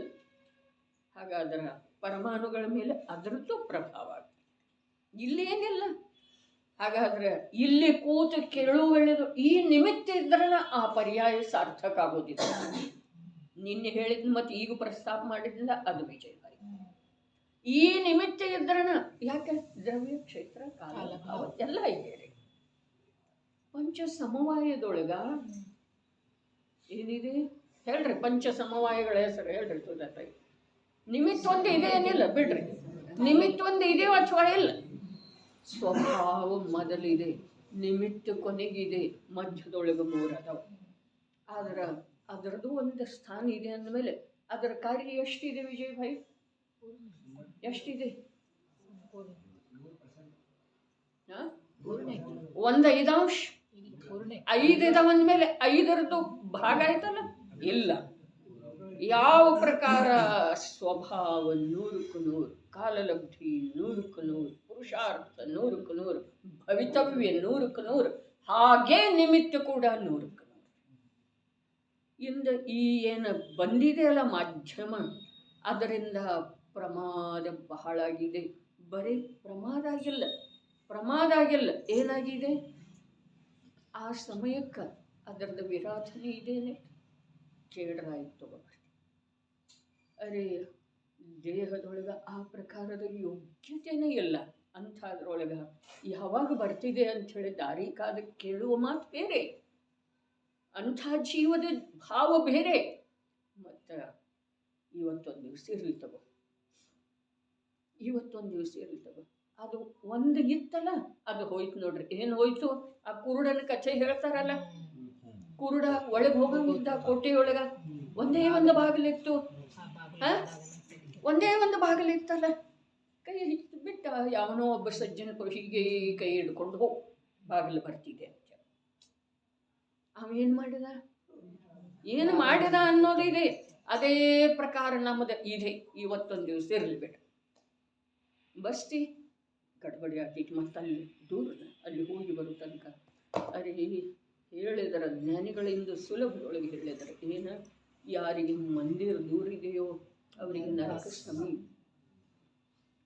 ಹಾಗಾದ್ರೆ ಪರಮಾಣುಗಳ ಮೇಲೆ ಅದರದ್ದು ಪ್ರಭಾವ ಆಗ್ತದೆ. ಇಲ್ಲಿ ಏನಿಲ್ಲ. ಹಾಗಾದ್ರೆ ಇಲ್ಲಿ ಕೂತು ಕೇಳುವೆಳೆದು ಈ ನಿಮಿತ್ತ ಇದ್ರನ ಆ ಪರ್ಯಾಯ ಸಾರ್ಥಕ ಆಗೋದಿಲ್ಲ. ನಿನ್ನೆ ಹೇಳಿದ್ ಮತ್ತೆ ಈಗ ಪ್ರಸ್ತಾಪ ಮಾಡಿದ್ರಿಂದ ಅದು ವಿಜಯಕಾರಿ. ಈ ನಿಮಿತ್ತ ಇದ್ರನ ಯಾಕೆ ದ್ರವ್ಯ ಕ್ಷೇತ್ರ ಕಾಲ ಭಾವ ಎಲ್ಲ ಇದೆ. ಪಂಚ ಸಮವಾಯದೊಳಗ ಏನಿದೆ ಹೇಳ್ರಿ, ಪಂಚ ಸಮವಾಯಗಳ ಹೆಸರು ಹೇಳ್ರಿ. ಸುಧಾತಾಯಿ ನಿಮಿತ್ತ ಒಂದು ಇದೆ ಏನಿಲ್ಲ ಬಿಡ್ರಿ. ನಿಮಿತ್ತ ಒಂದು ಇದೆ ಅಥವಾ ಇಲ್ಲ? ಸ್ವಭಾವ ಮೊದಲಿದೆ, ನಿಮಿತ್ತ ಕೊನೆಗಿದೆ, ಮಧ್ಯದೊಳಗೆ ಮೂರದವ. ಆದ್ರೆ ಅದರದ್ದು ಒಂದು ಸ್ಥಾನ ಇದೆ ಅಂದಮೇಲೆ ಅದರ ಕಾರ್ಯ ಎಷ್ಟಿದೆ ವಿಜಯ್ ಭಾಯಿ? ಎಷ್ಟಿದೆ? ಒಂದು 5 5 ಇದಾವಂದ್ಮೇಲೆ 5ರದ್ದು ಭಾಗ ಆಯ್ತಲ್ಲ? ಇಲ್ಲ. ಯಾವ ಪ್ರಕಾರ ಸ್ವಭಾವ 100ಕ್ಕೆ 100, ಕಾಲಲಬ್ಧಿ 100ಕ್ಕೆ 100, ಪುರುಷಾರ್ಥ 100ಕ್ಕೆ 100, ಭವಿತವ್ಯ 100ಕ್ಕೆ 100, ಹಾಗೇ ನಿಮಿತ್ತ ಕೂಡ 100ಕ್ಕೆ 100. ಇಂದ ಈ ಏನು ಬಂದಿದೆಯಲ್ಲ ಮಾಧ್ಯಮ, ಅದರಿಂದ ಪ್ರಮಾದ ಬಹಳಾಗಿದೆ. ಬರೀ ಪ್ರಮಾದ ಆಗಿಲ್ಲ, ಏನಾಗಿದೆ? ಆ ಸಮಯಕ್ಕೆ ಅದರದ್ದು ವಿರಾಧನೆ ಇದೇನೆ ಕೇಳ್ರಾಯ್ತು. ಅರೆ ದೇಹದೊಳಗೆ ಆ ಪ್ರಕಾರದ ಯೋಗ್ಯತೆನೇ ಇಲ್ಲ. ಅಂಥದ್ರೊಳಗೆ ಯಾವಾಗ ಬರ್ತಿದೆ ಅಂಥೇಳಿ ದಾರಿ ಕಾದ ಕೇಳುವ ಮಾತು ಬೇರೆ, ಅಂಥ ಜೀವದ ಭಾವ ಬೇರೆ. ಮತ್ತು ಇವತ್ತೊಂದು ದಿವಸ ಇರಲಿ ತಗೋ, ಅದು ಒಂದು ಇತ್ತಲ್ಲ, ಅದು ಹೋಯ್ತು ನೋಡ್ರಿ. ಏನು ಹೋಯ್ತು? ಆ ಕುರುಡನ ಕಥೆ ಹೇಳ್ತಾರಲ್ಲ, ಕುರುಡ ಒಳಗೆ ಹೋಗಂಗಿದ್ದ ಕೋಟೆಯೊಳಗ, ಒಂದೇ ಒಂದು ಬಾಗಿಲಿತ್ತು. ಒಂದೇ ಒಂದು ಬಾಗಿಲಿತ್ತಲ್ಲ, ಕೈ ಬಿಟ್ಟ ಯಾವನೋ ಒಬ್ಬ ಸಜ್ಜನ ಹೀಗೆ ಕೈ ಹಿಡ್ಕೊಂಡು ಹೋಗಿ ಬಾಗಿಲು ಬರ್ತಿದೆ ಅಂತ. ಅವೇನು ಮಾಡಿದ ಅನ್ನೋದಿದೆ. ಅದೇ ಪ್ರಕಾರ ನಮ್ಮದು ಇದೆ. ಇವತ್ತೊಂದು ದಿವಸ ಇರಲಿ ಬೇಡ, ಬಸ್ತಿ ಗಡ್ಬಡಿ ಆಗ್ತೈತಿ. ಮತ್ತು ಅಲ್ಲಿ ಹೋಗಿ ಬರೋ ತನಕ ಅರೆ ಹೇಳಿದರ ಜ್ಞಾನಿಗಳಿಂದ ಸುಲಭದೊಳಗೆ ಹೇಳಿದರೆ ಏನು? ಯಾರಿಗೆ ಮಂದಿರ ದೂರ ಇದೆಯೋ ಅವರಿಗೆ ನರಕ ಸಮೀಪ.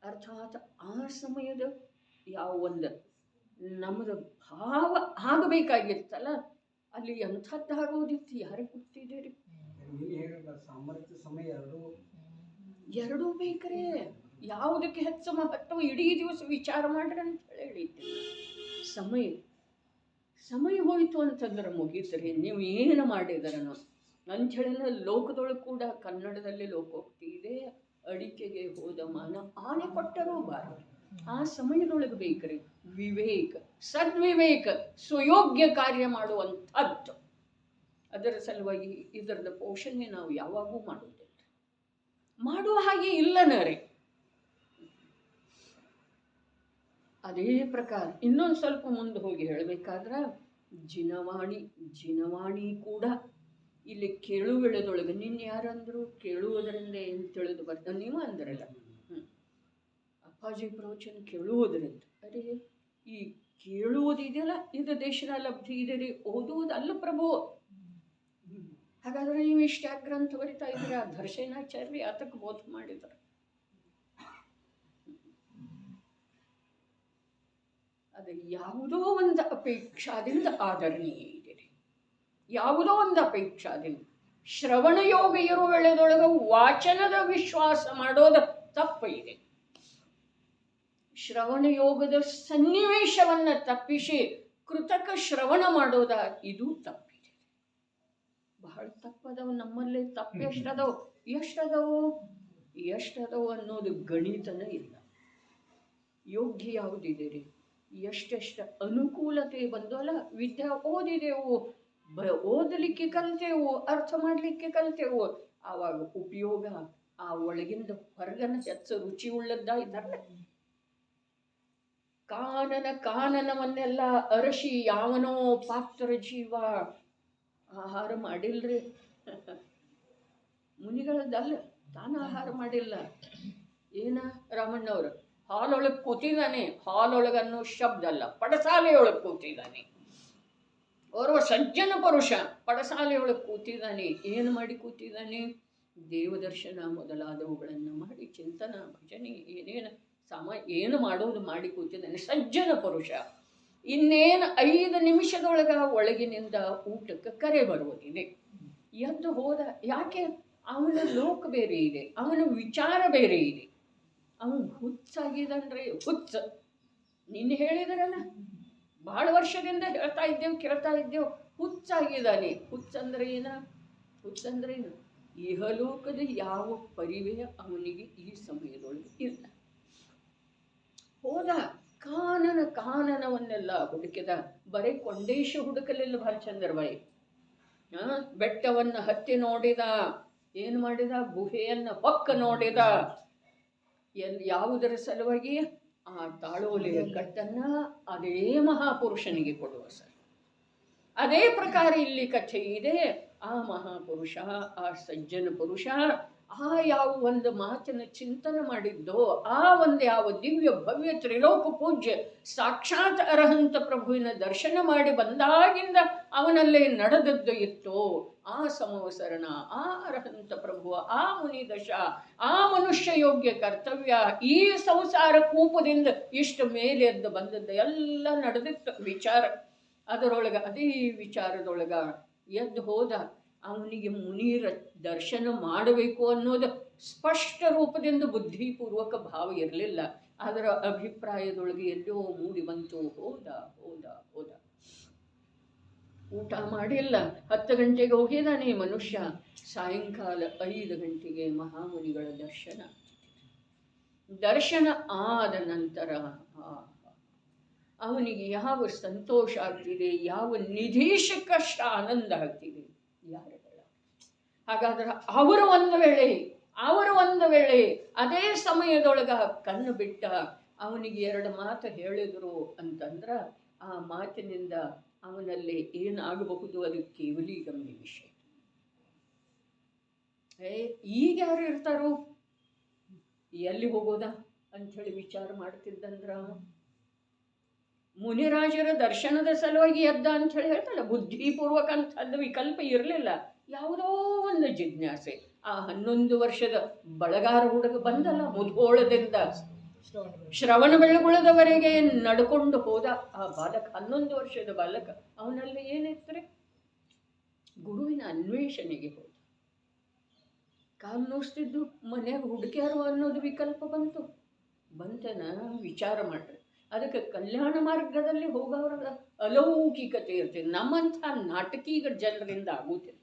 ಅರ್ಥಾತ್ ಆ ಸಮಯದ ಯಾವ ಒಂದು ನಮ್ಮದು ಭಾವ ಆಗಬೇಕಾಗಿರ್ತಲ್ಲ, ಅಲ್ಲಿ ಎಂಥದ್ದಾಗೋದಿತ್ತು ಯಾರಿಗೆ ಗೊತ್ತಿದೆ? ಸಾಮರ್ಥ್ಯ ಸಮಯ ಎರಡೂ ಬೇಕ್ರೆ. ಯಾವುದಕ್ಕೆ ಹೆಚ್ಚು ಮಹತ್ವ? ಇಡೀ ದಿವಸ ವಿಚಾರ ಮಾಡ್ರಿ ಅಂತ ಹೇಳಿದ್ದೆ. ಸಮಯ ಹೋಯಿತು ಅಂತಂದ್ರೆ ಮುಗೀತರಿ. ನೀವು ಏನು ಮಾಡಿದರನೋ ಅಂಥೇಳಿನ ಲೋಕದೊಳಗೆ ಕೂಡ ಕನ್ನಡದಲ್ಲಿ ಲೋಕೋಕ್ತಿ ಇದೆ. ಅಡಿಕೆಗೆ ಹೋದ ಮಾನ ಆನೆ ಕೊಟ್ಟರೂ ಬಾರ. ಆ ಸಮಯದೊಳಗೆ ಬೇಕ್ರಿ ವಿವೇಕ, ಸದ್ವಿವೇಕ, ಸುಯೋಗ್ಯ ಕಾರ್ಯ ಮಾಡುವಂಥದ್ದು. ಅದರ ಸಲುವಾಗಿ ಇದರದ ಪೋಷಣೆ ನಾವು ಯಾವಾಗೂ ಮಾಡುವುದಿಲ್ಲ, ಮಾಡುವ ಹಾಗೆ ಇಲ್ಲನರೇ. ಅದೇ ಪ್ರಕಾರ ಇನ್ನೊಂದು ಸ್ವಲ್ಪ ಮುಂದೆ ಹೋಗಿ ಹೇಳಬೇಕಾದ್ರೆ ಜಿನವಾಣಿ ಕೂಡ ಇಲ್ಲಿ ಕೇಳುವೆಳೆದೊಳಗೆ. ನಿನ್ನ ಯಾರಂದ್ರು ಕೇಳುವುದರಿಂದ ಏನು ತಿಳಿದು ಬರ್ತಾನೆ? ನೀವು ಅಂದ್ರಲ್ಲ ಅಪ್ಪಾಜಿ ಪ್ರವಚನ ಕೇಳುವುದರಿಂದ. ಅರೆ ಈ ಕೇಳುವುದಿದೆಯಲ್ಲ, ಇದು ದೇಶದ ಲಬ್ಧಿ ಇದೆ ರೀ, ಓದುವುದಲ್ಲ ಪ್ರಭು. ಹಾಗಾದ್ರೆ ನೀವು ಇಷ್ಟ ಗ್ರಂಥ ಬರಿತಾ ಇದ್ದೀರಾ? ದರ್ಶನಾಚಾರ್ಯ ಅದಕ್ಕೆ ಬೋಧ ಮಾಡಿದ್ದಾರೆ. ಅದು ಯಾವುದೋ ಒಂದು ಅಪೇಕ್ಷಾದಿಂದ ಆದರಣೀಯ ಇದೆ. ಯಾವುದೋ ಒಂದು ಅಪೇಕ್ಷಾದಿಂದ ಶ್ರವಣ ಯೋಗ ಇರುವ ವೇಳೆದೊಳಗೆ ವಾಚನದ ವಿಶ್ವಾಸ ಮಾಡೋದು ತಪ್ಪು ಇದೆ. ಶ್ರವಣ ಯೋಗದ ಸನ್ನಿವೇಶವನ್ನ ತಪ್ಪಿಸಿ ಕೃತಕ ಶ್ರವಣ ಮಾಡೋದ ಇದು ತಪ್ಪಿದೆ. ಬಹಳ ತಪ್ಪದವು ನಮ್ಮಲ್ಲಿ. ತಪ್ಪು ಎಷ್ಟದವು ಅನ್ನೋದು ಗಣಿತನ ಇಲ್ಲ. ಯೋಗ್ಯ ಯಾವುದಿದೆ ರೀ, ಎಷ್ಟೆಷ್ಟು ಅನುಕೂಲತೆ ಬಂದವಲ್ಲ. ವಿದ್ಯೆ ಓದಿದೆವು, ಓದಲಿಕ್ಕೆ ಕಲಿತೆವು, ಅರ್ಥ ಮಾಡಲಿಕ್ಕೆ ಕಲಿತೆವು. ಆವಾಗ ಉಪಯೋಗ ಆ ಒಳಗಿಂದ ಹೊರಗನ ಹೆಚ್ಚ ರುಚಿ ಉಳ್ಳದ್ದಾಯ್ತಲ್ಲ. ಕಾನನವನ್ನೆಲ್ಲ ಅರಸಿ ಯಾವನೋ ಪಾತ್ರ ಜೀವ ಆಹಾರ ಮಾಡಿಲ್ರಿ. ಮುನಿಗಳದ್ದಲ್ಲ, ತಾನು ಆಹಾರ ಮಾಡಿಲ್ಲ. ಏನ ರಾಮಣ್ಣವ್ರು ಹಾಲೊಳಗೆ ಕೂತಿದ್ದಾನೆ. ಹಾಲೊಳಗನ್ನೋ ಶಬ್ದ ಅಲ್ಲ, ಪಡಸಾಲೆಯೊಳಗೆ ಕೂತಿದ್ದಾನೆ. ಓರ್ವ ಸಜ್ಜನ ಪುರುಷ ಪಡಸಾಲೆಯೊಳಗೆ ಕೂತಿದ್ದಾನೆ. ಏನು ಮಾಡಿ ಕೂತಿದ್ದಾನೆ? ದೇವದರ್ಶನ ಮೊದಲಾದವುಗಳನ್ನು ಮಾಡಿ ಚಿಂತನ ಭಜನೆ ಏನೇನು ಏನು ಮಾಡೋದು ಮಾಡಿ ಕೂತಿದ್ದಾನೆ ಸಜ್ಜನ ಪುರುಷ. ಇನ್ನೇನು 5 ನಿಮಿಷದೊಳಗ ಒಳಗಿನಿಂದ ಊಟಕ್ಕೆ ಕರೆ ಬರುವುದಿದೆ. ಎದ್ದು ಹೋದ. ಯಾಕೆ? ಅವನ ಲೋಕ ಬೇರೆ ಇದೆ, ಅವನ ವಿಚಾರ ಬೇರೆ ಇದೆ. ಅವನು ಹುಚ್ಚಾಗಿದ್ದಾನ್ರಿ, ಹುಚ್ಚ. ನಿನ್ನೆ ಹೇಳಿದ್ರಲ್ಲ, ಬಹಳ ವರ್ಷದಿಂದ ಹೇಳ್ತಾ ಇದ್ದೇವೆ, ಕೇಳ್ತಾ ಇದ್ದೇವೆ. ಹುಚ್ಚಾಗಿದ್ದಾನೆ. ಹುಚ್ಚಂದ್ರೆ ಏನು? ಇಹಲೋಕದ ಯಾವ ಪರಿವೆಯ ಅವನಿಗೆ ಈ ಸಮಯದೊಳಗೆ ಇಲ್ಲ. ಹೋದ ಕಾನನವನ್ನೆಲ್ಲ ಹುಡುಕಿದ. ಬರೀ ಕೊಂಡೇಶ ಹುಡುಕಲಿಲ್ಲ ಭಾಲಚಂದ್ರಬಾಯಿ. ಬೆಟ್ಟವನ್ನು ಹತ್ತಿ ನೋಡಿದ. ಏನು ಮಾಡಿದ? ಗುಹೆಯನ್ನು ಹೊಕ್ಕ ನೋಡಿದ. ಯಾವುದರ ಸಲುವಾಗಿ? ಆ ತಾಳೋಲೆಯ ಕಟ್ಟನ್ನ ಅದೇ ಮಹಾಪುರುಷನಿಗೆ ಕೊಡುವ ಸರ್. ಅದೇ ಪ್ರಕಾರ ಇಲ್ಲಿ ಕಥೆ ಇದೆ. ಆ ಮಹಾಪುರುಷ, ಆ ಸಜ್ಜನ ಪುರುಷ ಆ ಯಾವ ಒಂದು ಮಾತಿನ ಚಿಂತನೆ ಮಾಡಿದ್ದೋ, ಆ ಒಂದು ಯಾವ ದಿವ್ಯ ಭವ್ಯ ತ್ರಿಲೋಕ ಪೂಜ್ಯ ಸಾಕ್ಷಾತ್ ಅರಹಂತ ಪ್ರಭುವಿನ ದರ್ಶನ ಮಾಡಿ ಬಂದಾಗಿಂದ ಅವನಲ್ಲೇ ನಡೆದದ್ದು ಇತ್ತೋ ಆ ಸಮವಸರಣ, ಆ ಅರಹಂತ ಪ್ರಭುವ, ಆ ಮುನಿದಶ, ಆ ಮನುಷ್ಯ ಯೋಗ್ಯ ಕರ್ತವ್ಯ, ಈ ಸಂಸಾರ ಕೂಪದಿಂದ ಇಷ್ಟು ಮೇಲೆ ಎದ್ದು ಬಂದದ್ದು ಎಲ್ಲ ನಡೆದಿತ್ತು ವಿಚಾರ. ಅದರೊಳಗೆ ಅದೇ ವಿಚಾರದೊಳಗ ಎದ್ದು ಹೋದ. ಅವನಿಗೆ ಮುನಿರ ದರ್ಶನ ಮಾಡಬೇಕು ಅನ್ನೋದು ಸ್ಪಷ್ಟ ರೂಪದಿಂದ ಬುದ್ಧಿಪೂರ್ವಕ ಭಾವ ಇರಲಿಲ್ಲ. ಅದರ ಅಭಿಪ್ರಾಯದೊಳಗೆ ಎಲ್ಲೋ ಮೂಡಿ ಬಂತು. ಹೋದ. ಊಟ ಮಾಡಿಲ್ಲ. 10 ಗಂಟೆಗೆ ಹೋಗಿದ್ದಾನೆ ಮನುಷ್ಯ. ಸಾಯಂಕಾಲ 5 ಗಂಟೆಗೆ ಮಹಾಮುನಿಗಳ ದರ್ಶನ ಆದ ನಂತರ ಅವನಿಗೆ ಯಾವ ಸಂತೋಷ ಆಗ್ತಿದೆ, ಯಾವ ನಿಧೀಶಕ್ಕಷ್ಟ ಆನಂದ ಆಗ್ತಿದೆ ಯಾರ. ಹಾಗಾದ್ರೆ ಅವರ ಒಂದು ವೇಳೆ ಅದೇ ಸಮಯದೊಳಗ ಕಣ್ಣು ಬಿಟ್ಟ ಅವನಿಗೆ 2 ಮಾತು ಹೇಳಿದ್ರು ಅಂತಂದ್ರ ಆ ಮಾತಿನಿಂದ ಅವನಲ್ಲಿ ಏನಾಗಬಹುದು ಅದು ಕೇವಲಿ ಗಮ್ಯ ವಿಷಯ. ಈಗ ಯಾರು ಇರ್ತಾರೋ ಎಲ್ಲಿ ಹೋಗೋದ ಅಂಥೇಳಿ ವಿಚಾರ ಮಾಡ್ತಿದ್ದಂದ್ರ ಮುನಿರಾಜರ ದರ್ಶನದ ಸಲುವಾಗಿ ಎದ್ದ ಅಂಥೇಳಿ ಹೇಳ್ತಲ್ಲ. ಬುದ್ಧಿಪೂರ್ವಕ ಅಂಥದ್ದು ವಿಕಲ್ಪ ಇರಲಿಲ್ಲ. ಯಾವುದೋ ಒಂದು ಜಿಜ್ಞಾಸೆ. ಆ 11 ವರ್ಷದ ಬಳಗಾರ ಹುಡುಗ ಬಂದಲ್ಲ ಮುಧೋಳದಿಂದ ಶ್ರವಣ ಬೆಳಗುಳದವರೆಗೆ ನಡ್ಕೊಂಡು ಹೋದ ಆ ಬಾಲಕ, 11 ವರ್ಷದ ಬಾಲಕ. ಅವನಲ್ಲಿ ಏನಿತ್ರೆ? ಗುರುವಿನ ಅನ್ವೇಷಣೆಗೆ ಹೋದ. ಕಾಲು ನೋಸ್ತಿದ್ದು ಮನೆಯಾಗ ಹುಡುಕ್ಯಾರು ಅನ್ನೋದು ವಿಕಲ್ಪ ಬಂತನ ವಿಚಾರ ಮಾಡ್ರಿ. ಅದಕ್ಕೆ ಕಲ್ಯಾಣ ಮಾರ್ಗದಲ್ಲಿ ಹೋಗೋವ್ರ ಅಲೌಕಿಕತೆ ಇರ್ತದೆ. ನಮ್ಮಂಥ ನಾಟಕೀಗ ಜನರಿಂದ ಆಗುತ್ತಿಲ್ಲ.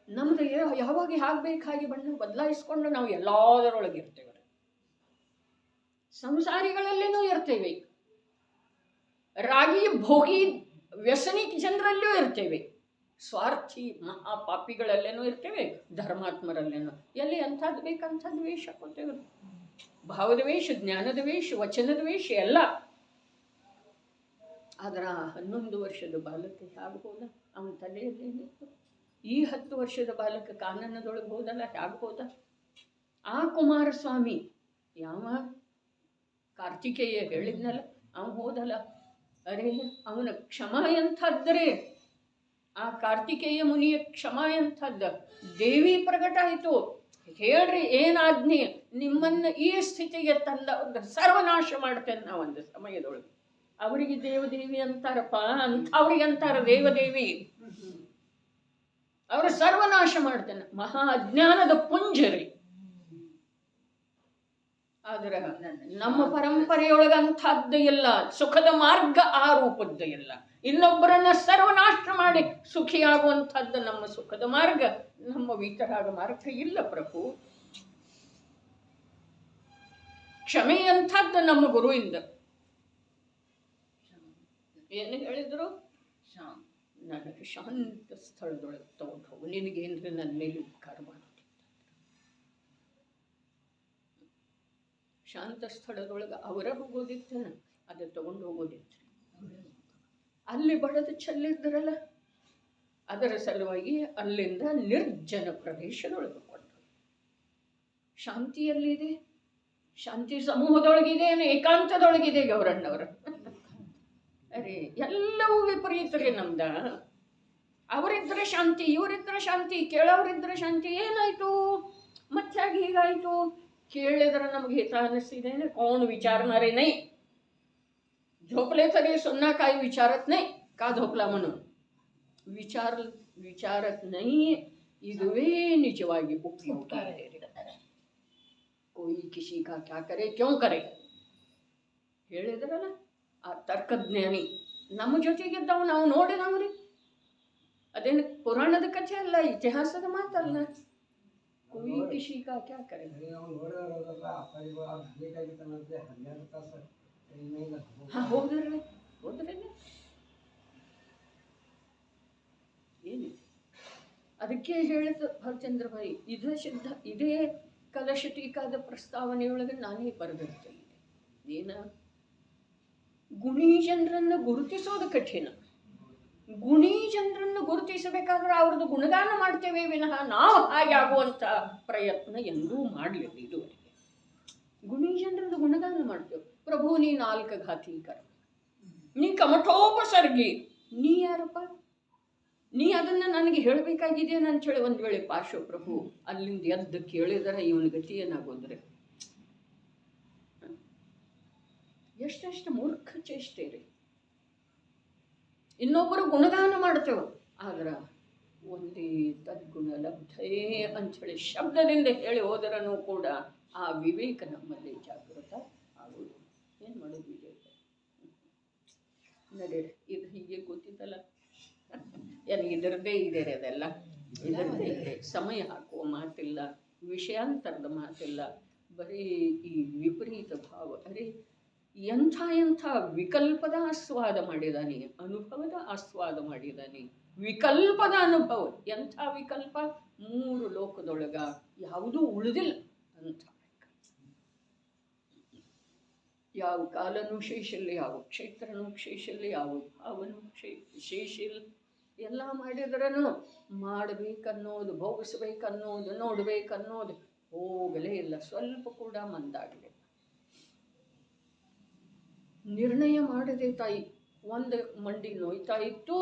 ನಮ್ದು ಯಾವಾಗ ಆಗ್ಬೇಕು ಹಾಗೆ ಬಣ್ಣ ಬದಲಾಯಿಸ್ಕೊಂಡು ನಾವು ಎಲ್ಲದರೊಳಗಿರ್ತೇವೆ. ಸಂಸಾರಿಗಳಲ್ಲೇನೂ ಇರ್ತೇವೆ, ರಾಗಿ ಭೋಗಿ ವ್ಯಸನಿಕ ಜನರಲ್ಲೂ ಇರ್ತೇವೆ, ಸ್ವಾರ್ಥಿ ಮಹಾಪಾಪಿಗಳಲ್ಲೇನೂ ಇರ್ತೇವೆ, ಧರ್ಮಾತ್ಮರಲ್ಲೇನೂ. ಎಲ್ಲಿ ಅಂಥದ್ದು ಬೇಕಂಥದ್ದು ವೇಷ ಕೊಡ್ತೇವೆ. ಭಾವದ ವೇಷ, ಜ್ಞಾನದ ವೇಷ, ವಚನದ ವೇಷ ಎಲ್ಲ. ಆದ್ರೆ 11 ವರ್ಷದ ಬಾಲಕ ಹೇಗೆ ಹೋದ? ಅವನ ತಲೆಯಲ್ಲಿ ಏನಿತ್ತು? ಈ 10 ವರ್ಷದ ಬಾಲಕ ಕಾನನದೊಳಗೆ ಹೋದಲ್ಲ, ಹೇಗೆ ಹೋದ? ಆ ಕುಮಾರಸ್ವಾಮಿ ಯಾವ ಕಾರ್ತಿಕೇಯ ಹೇಳಿದ್ನಲ್ಲ, ಅವನು ಹೋದಲ್ಲ. ಅರೆ ಅವನ ಕ್ಷಮ ಎಂಥದ್ರೆ, ಆ ಕಾರ್ತಿಕೇಯ ಮುನಿಯ ಕ್ಷಮ ಎಂಥದ್ದ. ದೇವಿ ಪ್ರಕಟ ಆಯಿತು. ಹೇಳ್ರಿ ಏನಾಜ್ಞೆ ನಿಮ್ಮನ್ನು ಈ ಸ್ಥಿತಿಗೆ ತಂದ ಒಂದು ಸರ್ವನಾಶ ಮಾಡ್ತೇನೆ ನಾ ಒಂದು ಸಮಯದೊಳಗೆ. ಅವರಿಗೆ ದೇವದೇವಿ ಅಂತಾರಪ್ಪ, ಅವ್ರಿಗೆ ಅಂತಾರ ದೇವದೇವಿ. ಅವರ ಸರ್ವನಾಶ ಮಾಡ್ತೇನೆ. ಮಹಾ ಅಜ್ಞಾನದ ಪುಂಜರಿ. ಆದ್ರೆ ನಮ್ಮ ಪರಂಪರೆಯೊಳಗಂಥದ್ದು ಇಲ್ಲ. ಸುಖದ ಮಾರ್ಗ ಆ ರೂಪದ್ದು ಇಲ್ಲ. ಇನ್ನೊಬ್ಬರನ್ನ ಸರ್ವನಾಶ ಮಾಡಿ ಸುಖಿಯಾಗುವಂಥದ್ದು ನಮ್ಮ ಸುಖದ ಮಾರ್ಗ. ನಮ್ಮ ವೀತರಾಗ ಮಾರ್ಗ ಇಲ್ಲ ಪ್ರಭು. ಕ್ಷಮೆಯಂಥದ್ದು ನಮ್ಮ ಗುರುವಿಂದ. ಏನು ಹೇಳಿದ್ರು? ನನಗೆ ಶಾಂತ ಸ್ಥಳದೊಳಗೆ ತಗೊಂಡು ಹೋಗು, ನಿನಗೇನ್ರಿ ನನ್ನ ಮೇಲೆ ಉಪಕಾರ ಮಾಡೋದು. ಶಾಂತ ಸ್ಥಳದೊಳಗೆ ಅವರ ಹೋಗೋದಿತ್ತೇನ, ಅದು ತಗೊಂಡು ಹೋಗೋದಿತ್ತು. ಅಲ್ಲಿ ಬಡದು ಚೆಲ್ಲಿದ್ರಲ್ಲ, ಅದರ ಸಲುವಾಗಿ ಅಲ್ಲಿಂದ ನಿರ್ಜನ ಪ್ರದೇಶದೊಳಗೆ ಕೊಂಡು. ಶಾಂತಿಯಲ್ಲಿದೆ, ಶಾಂತಿ ಸಮೂಹದೊಳಗಿದೆ, ಏಕಾಂತದೊಳಗಿದೆ ಗೌರಣ್ಣವರ. ಅರೆ ಎಲ್ಲವೂ ವಿಪರೀತರೇ ನಮ್ದ. ಅವರಿದ್ರೆ ಶಾಂತಿ, ಇವರಿದ್ರೆ ಶಾಂತಿ, ಕೇಳೋರಿದ್ರೆ ಶಾಂತಿ. ಏನಾಯ್ತು ಮತ್ತೆ ಹೀಗಾಯ್ತು? ಕೇಳಿದ್ರೆ ನಮ್ಗೆ ಹಿತ ಅನ್ನಿಸ್ತಿದೆ. कौन विचारणारे नाही. झोपले तरी सुन्ना काही विचारत नाही का झोपला म्हणून. विचारत नाही. ಇದುವೇ ನಿಜವಾಗಿ ಉಪಯೋಗ. कोई किसी का क्या करे क्यों करे ಹೇಳಿದ್ರಲ್ಲ ಆ ತರ್ಕಜ್ಞಾನಿ ನಮ್ಮ ಜೊತೆಗಿದ್ದವು, ನಾವು ನೋಡಿದವ್ರಿ. ಅದೇನು ಪುರಾಣದ ಕಥೆ ಅಲ್ಲ, ಇತಿಹಾಸದ ಮಾತಲ್ಲ. कोई किसी का क्या करे. ಹೋದ್ರೆ ಏನಿದೆ. ಅದಕ್ಕೆ ಹೇಳಿದ ಭಾಲಚಂದ್ರ ಭಾಯಿ, ಇದೇ ಸಿದ್ಧ, ಇದೇ ಕಲಶ ಟೀಕಾದ ಪ್ರಸ್ತಾವನೆಯೊಳಗೆ ನಾನೇ ಬರೆದಿರ್ತೇನೆ. ಏನ ಗುಣಿ ಜನರನ್ನು ಗುರುತಿಸೋದು ಕಠಿಣ. ಗುಣಿ ಜನರನ್ನು ಗುರುತಿಸಬೇಕಾದ್ರೆ ಅವ್ರದ್ದು ಗುಣಗಾನ ಮಾಡ್ತೇವೆ ವಿನಃ ನಾವು ಹಾಗೆ ಆಗುವಂಥ ಪ್ರಯತ್ನ ಎಂದೂ ಮಾಡಲಿಲ್ಲ ಇದುವರೆಗೆ. ಗುಣಿ ಜನರದ್ದು ಗುಣಗಾನ ಮಾಡ್ತೇವೆ. ಪ್ರಭು ನೀ 4 ಘಾತಿ ಕರ, ನೀ ಕಮಠೋಪಸರ್ಗಿ. ನೀ ಯಾರಪ್ಪ? ನೀ ಅದನ್ನು ನನಗೆ ಹೇಳಬೇಕಾಗಿದೆ ಅಂತೇಳಿ ಒಂದು ವೇಳೆ ಪಾರ್ಶ್ವಪ್ರಭು ಅಲ್ಲಿಂದ ಎದ್ದು ಕೇಳಿದರೆ ಇವನ ಗತಿ ಏನಾಗೋದ್ರೆ ಎಷ್ಟೆಷ್ಟು ಮೂರ್ಖ ಚೇಷ್ಟೆ ರೀ. ಇನ್ನೊಬ್ಬರು ಗುಣಗಾನ ಮಾಡ್ತೇವೆ, ಆದ್ರೆ ಒಂದೇ ತದ್ಗುಣ ಲಬ್ಧೇ ಅಂಥೇಳಿ ಶಬ್ದದಿಂದ ಹೇಳಿ ಹೋದರನೂ ಕೂಡ ಆ ವಿವೇಕ ನಮ್ಮಲ್ಲಿ ಜಾಗೃತ ಆಗೋದು. ಏನು ಮಾಡೋದು ವಿವೇಕ? ನಡೀರಿ, ಇದು ಹೀಗೆ ಗೊತ್ತಿದ್ದಲ್ಲ, ಏನು ಇದರದ್ದೇ ಇದೆ ರೀ, ಅದೆಲ್ಲ ಇದರದ್ದೇ ಇದೆ. ಸಮಯ ಹಾಕುವ ಮಾತಿಲ್ಲ, ವಿಷಯಾಂತರದ ಮಾತಿಲ್ಲ, ಬರೀ ಈ ವಿಪರೀತ ಭಾವ. ಅರೆ ಎಂಥ ಎಂಥ ವಿಕಲ್ಪದ ಆಸ್ವಾದ ಮಾಡಿದಾನೆ, ಅನುಭವದ ಆಸ್ವಾದ ಮಾಡಿದಾನೆ. ವಿಕಲ್ಪದ ಅನುಭವ ಎಂಥ ವಿಕಲ್ಪ! 3 ಲೋಕದೊಳಗ ಯಾವುದೂ ಉಳಿದಿಲ್ಲ ಅಂಥ. ಯಾವ ಕಾಲನೂ ಶೇಷಿಲ್ಲ, ಯಾವ ಕ್ಷೇತ್ರನೂ ಶೇಷಿಲ್ಲ, ಯಾವ ಭಾವನೂ ಶೇಷಿಲ್ಲ. ಎಲ್ಲ ಮಾಡಿದ್ರೂ ಮಾಡಬೇಕನ್ನೋದು, ಭೋಗಿಸ್ಬೇಕನ್ನೋದು, ನೋಡ್ಬೇಕನ್ನೋದು ಹೋಗಲೇ ಇಲ್ಲ. ಸ್ವಲ್ಪ ಕೂಡ ಮಂದಾಗಲಿಲ್ಲ. ನಿರ್ಣಯ ಮಾಡದೆ ತಾಯಿ. 1 ಮಂಡಿ ನೋಯ್ತಾ ಇತ್ತು,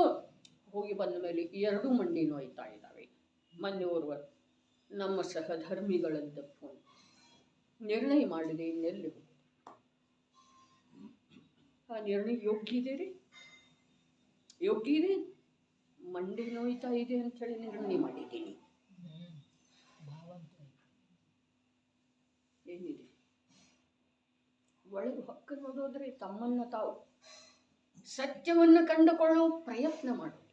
ಹೋಗಿ ಬಂದ ಮೇಲೆ 2 ಮಂಡಿ ನೋಯ್ತಾ ಇದ್ದಾವೆ. ಮೊನ್ನೆ ಓರ್ವ ನಮ್ಮ ಸಹಧರ್ಮಿಗಳದ್ದ ಫೋನ್. ನಿರ್ಣಯ ಮಾಡಿದೆ, ಇನ್ನೆಲ್ಲಿ ಹೋಗಿ ಆ ನಿರ್ಣಯ ಯೋಗ್ಯ ಇದೆ ರೀ? ಯೋಗ್ಯ ಇದೆ? ಮಂಡಿ ನೋಯ್ತಾ ಇದೆ ಅಂಥೇಳಿ ನಿರ್ಣಯ ಮಾಡಿದ್ದೀನಿ. ಏನಿದೆ ಒಳಗೆ ಹೊಕ್ಕ ನೋಡೋದ್ರೆ ತಮ್ಮನ್ನು ತಾವು ಸತ್ಯವನ್ನು ಕಂಡುಕೊಳ್ಳೋ ಪ್ರಯತ್ನ ಮಾಡೋದು.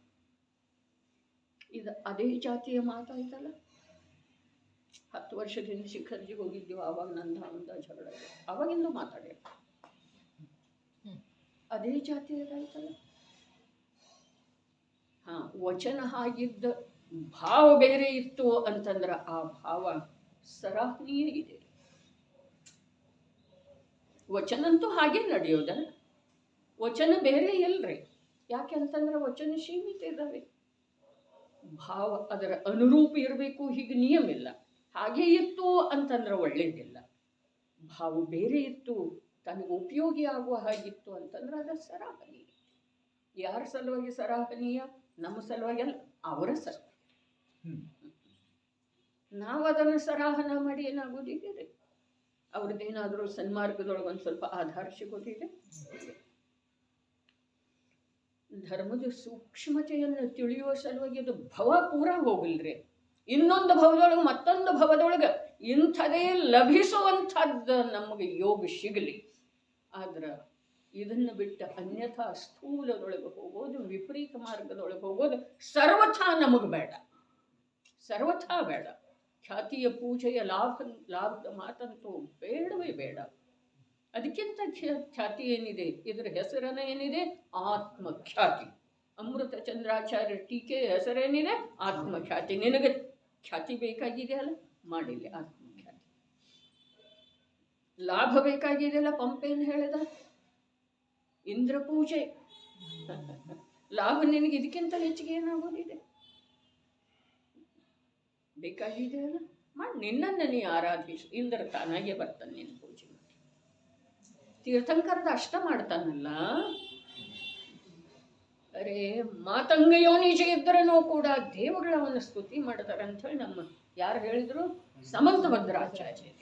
ಇದು ಅದೇ ಜಾತಿಯ ಮಾತಾಯ್ತಲ್ಲ. 10 ವರ್ಷದಿಂದ ಶಿಖರ್ಜಿಗೆ ಹೋಗಿದ್ದೀವಿ, ಆವಾಗ ನಂದ ಜಗಳ, ಆವಾಗಿಂದ ಮಾತಾಡಿ ಅದೇ ಜಾತಿಯದಾಯ್ತಲ್ಲ. ವಚನ ಹಾಗಿದ್ದ ಭಾವ ಬೇರೆ ಇತ್ತು ಅಂತಂದ್ರೆ ಆ ಭಾವ ಸರಾಹನೀಯ ಇದೆ. ವಚನಂತೂ ಹಾಗೆ ನಡೆಯೋದಲ್ಲ, ವಚನ ಬೇರೆ ಇಲ್ರಿ. ಯಾಕೆ ಅಂತಂದ್ರೆ ವಚನ ಸೀಮಿತ ಇದ್ದಾವೆ. ಭಾವ ಅದರ ಅನುರೂಪ ಇರಬೇಕು, ಹೀಗೆ ನಿಯಮ ಇಲ್ಲ. ಹಾಗೆ ಇತ್ತು ಅಂತಂದ್ರೆ ಒಳ್ಳೇದಿಲ್ಲ. ಭಾವ ಬೇರೆ ಇತ್ತು, ತನಗೆ ಉಪಯೋಗಿ ಆಗುವ ಹಾಗಿತ್ತು ಅಂತಂದ್ರೆ ಅದು ಸರಾಹನೀಯ. ಯಾರ ಸಲುವಾಗಿ ಸರಾಹನೀಯ? ನಮ್ಮ ಸಲುವಾಗಿ ಅಲ್ಲ, ಅವರ ಸಲುವಾಗಿ. ನಾವು ಅದನ್ನು ಸರಾಹನ ಮಾಡಿ ಏನಾಗೋದಿದೆ, ಅವ್ರದ್ದೇನಾದರೂ ಸನ್ಮಾರ್ಗದೊಳಗೆ ಒಂದು ಸ್ವಲ್ಪ ಆಧಾರ ಸಿಗೋದಿದೆ. ಧರ್ಮದ ಸೂಕ್ಷ್ಮತೆಯನ್ನು ತಿಳಿಯುವ ಸಲುವಾಗಿ ಅದು ಭವ ಪೂರ ಹೋಗಿಲ್ರಿ. ಇನ್ನೊಂದು ಭವದೊಳಗೆ ಮತ್ತೊಂದು ಭವದೊಳಗೆ ಇಂಥದೇ ಲಭಿಸುವಂಥದ್ದು ನಮಗೆ ಯೋಗ ಸಿಗಲಿ. ಆದ್ರೆ ಇದನ್ನು ಬಿಟ್ಟು ಅನ್ಯಥಾ ಸ್ಥೂಲದೊಳಗೆ ಹೋಗೋದು, ವಿಪರೀತ ಮಾರ್ಗದೊಳಗೆ ಹೋಗೋದು ಸರ್ವಥಾ ನಮಗೆ ಬೇಡ, ಸರ್ವಥಾ ಬೇಡ. ಖ್ಯಾತಿಯ ಪೂಜೆಯ ಲಾಭದ ಮಾತಂತೂ ಬೇಡವೇ ಬೇಡ. ಅದಕ್ಕಿಂತ ಖ್ಯಾತಿ ಏನಿದೆ, ಇದರ ಹೆಸರನ್ನ ಏನಿದೆ, ಆತ್ಮಖ್ಯಾತಿ. ಅಮೃತ ಚಂದ್ರಾಚಾರ್ಯ ಟೀಕೆ ಹೆಸರೇನಿದೆ, ಆತ್ಮಖ್ಯಾತಿ. ನಿನಗೆ ಖ್ಯಾತಿ ಬೇಕಾಗಿದೆಯಲ್ಲ, ಮಾಡಿಲ್ಲ ಆತ್ಮಖ್ಯಾತಿ. ಲಾಭ ಬೇಕಾಗಿದೆಯಲ್ಲ, ಪಂಪೇನು ಹೇಳಿದ, ಇಂದ್ರ ಪೂಜೆ. ಲಾಭ ನಿನಗೆ ಇದಕ್ಕಿಂತ ಹೆಚ್ಚಿಗೆ ಏನಾಗೋದಿದೆ, ಬೇಕಾಗಿದೆಯಲ್ಲ, ಮಾಡಿ ನಿನ್ನನ್ನು ನೀ ಆರಾಧಿಸು. ಇಂದ್ರ ತಾನಾಗೆ ಬರ್ತಾನೆ ನಿನ್ನ ಪೂಜೆ ಮಾಡಿ. ತೀರ್ಥಂಕರದ ಅಷ್ಟ ಮಾಡ್ತಾನಲ್ಲ. ಅರೆ ಮಾತಂಗ ಯೋನಿಜ ಇದ್ದರನೂ ಕೂಡ ದೇವಗಳ ಅವನ ಸ್ತುತಿ ಮಾಡ್ತಾರೆ ಅಂಥೇಳಿ ನಮ್ಮ ಯಾರು ಹೇಳಿದ್ರು, ಸಮಂತಭದ್ರಾಚಾರ್ಯ.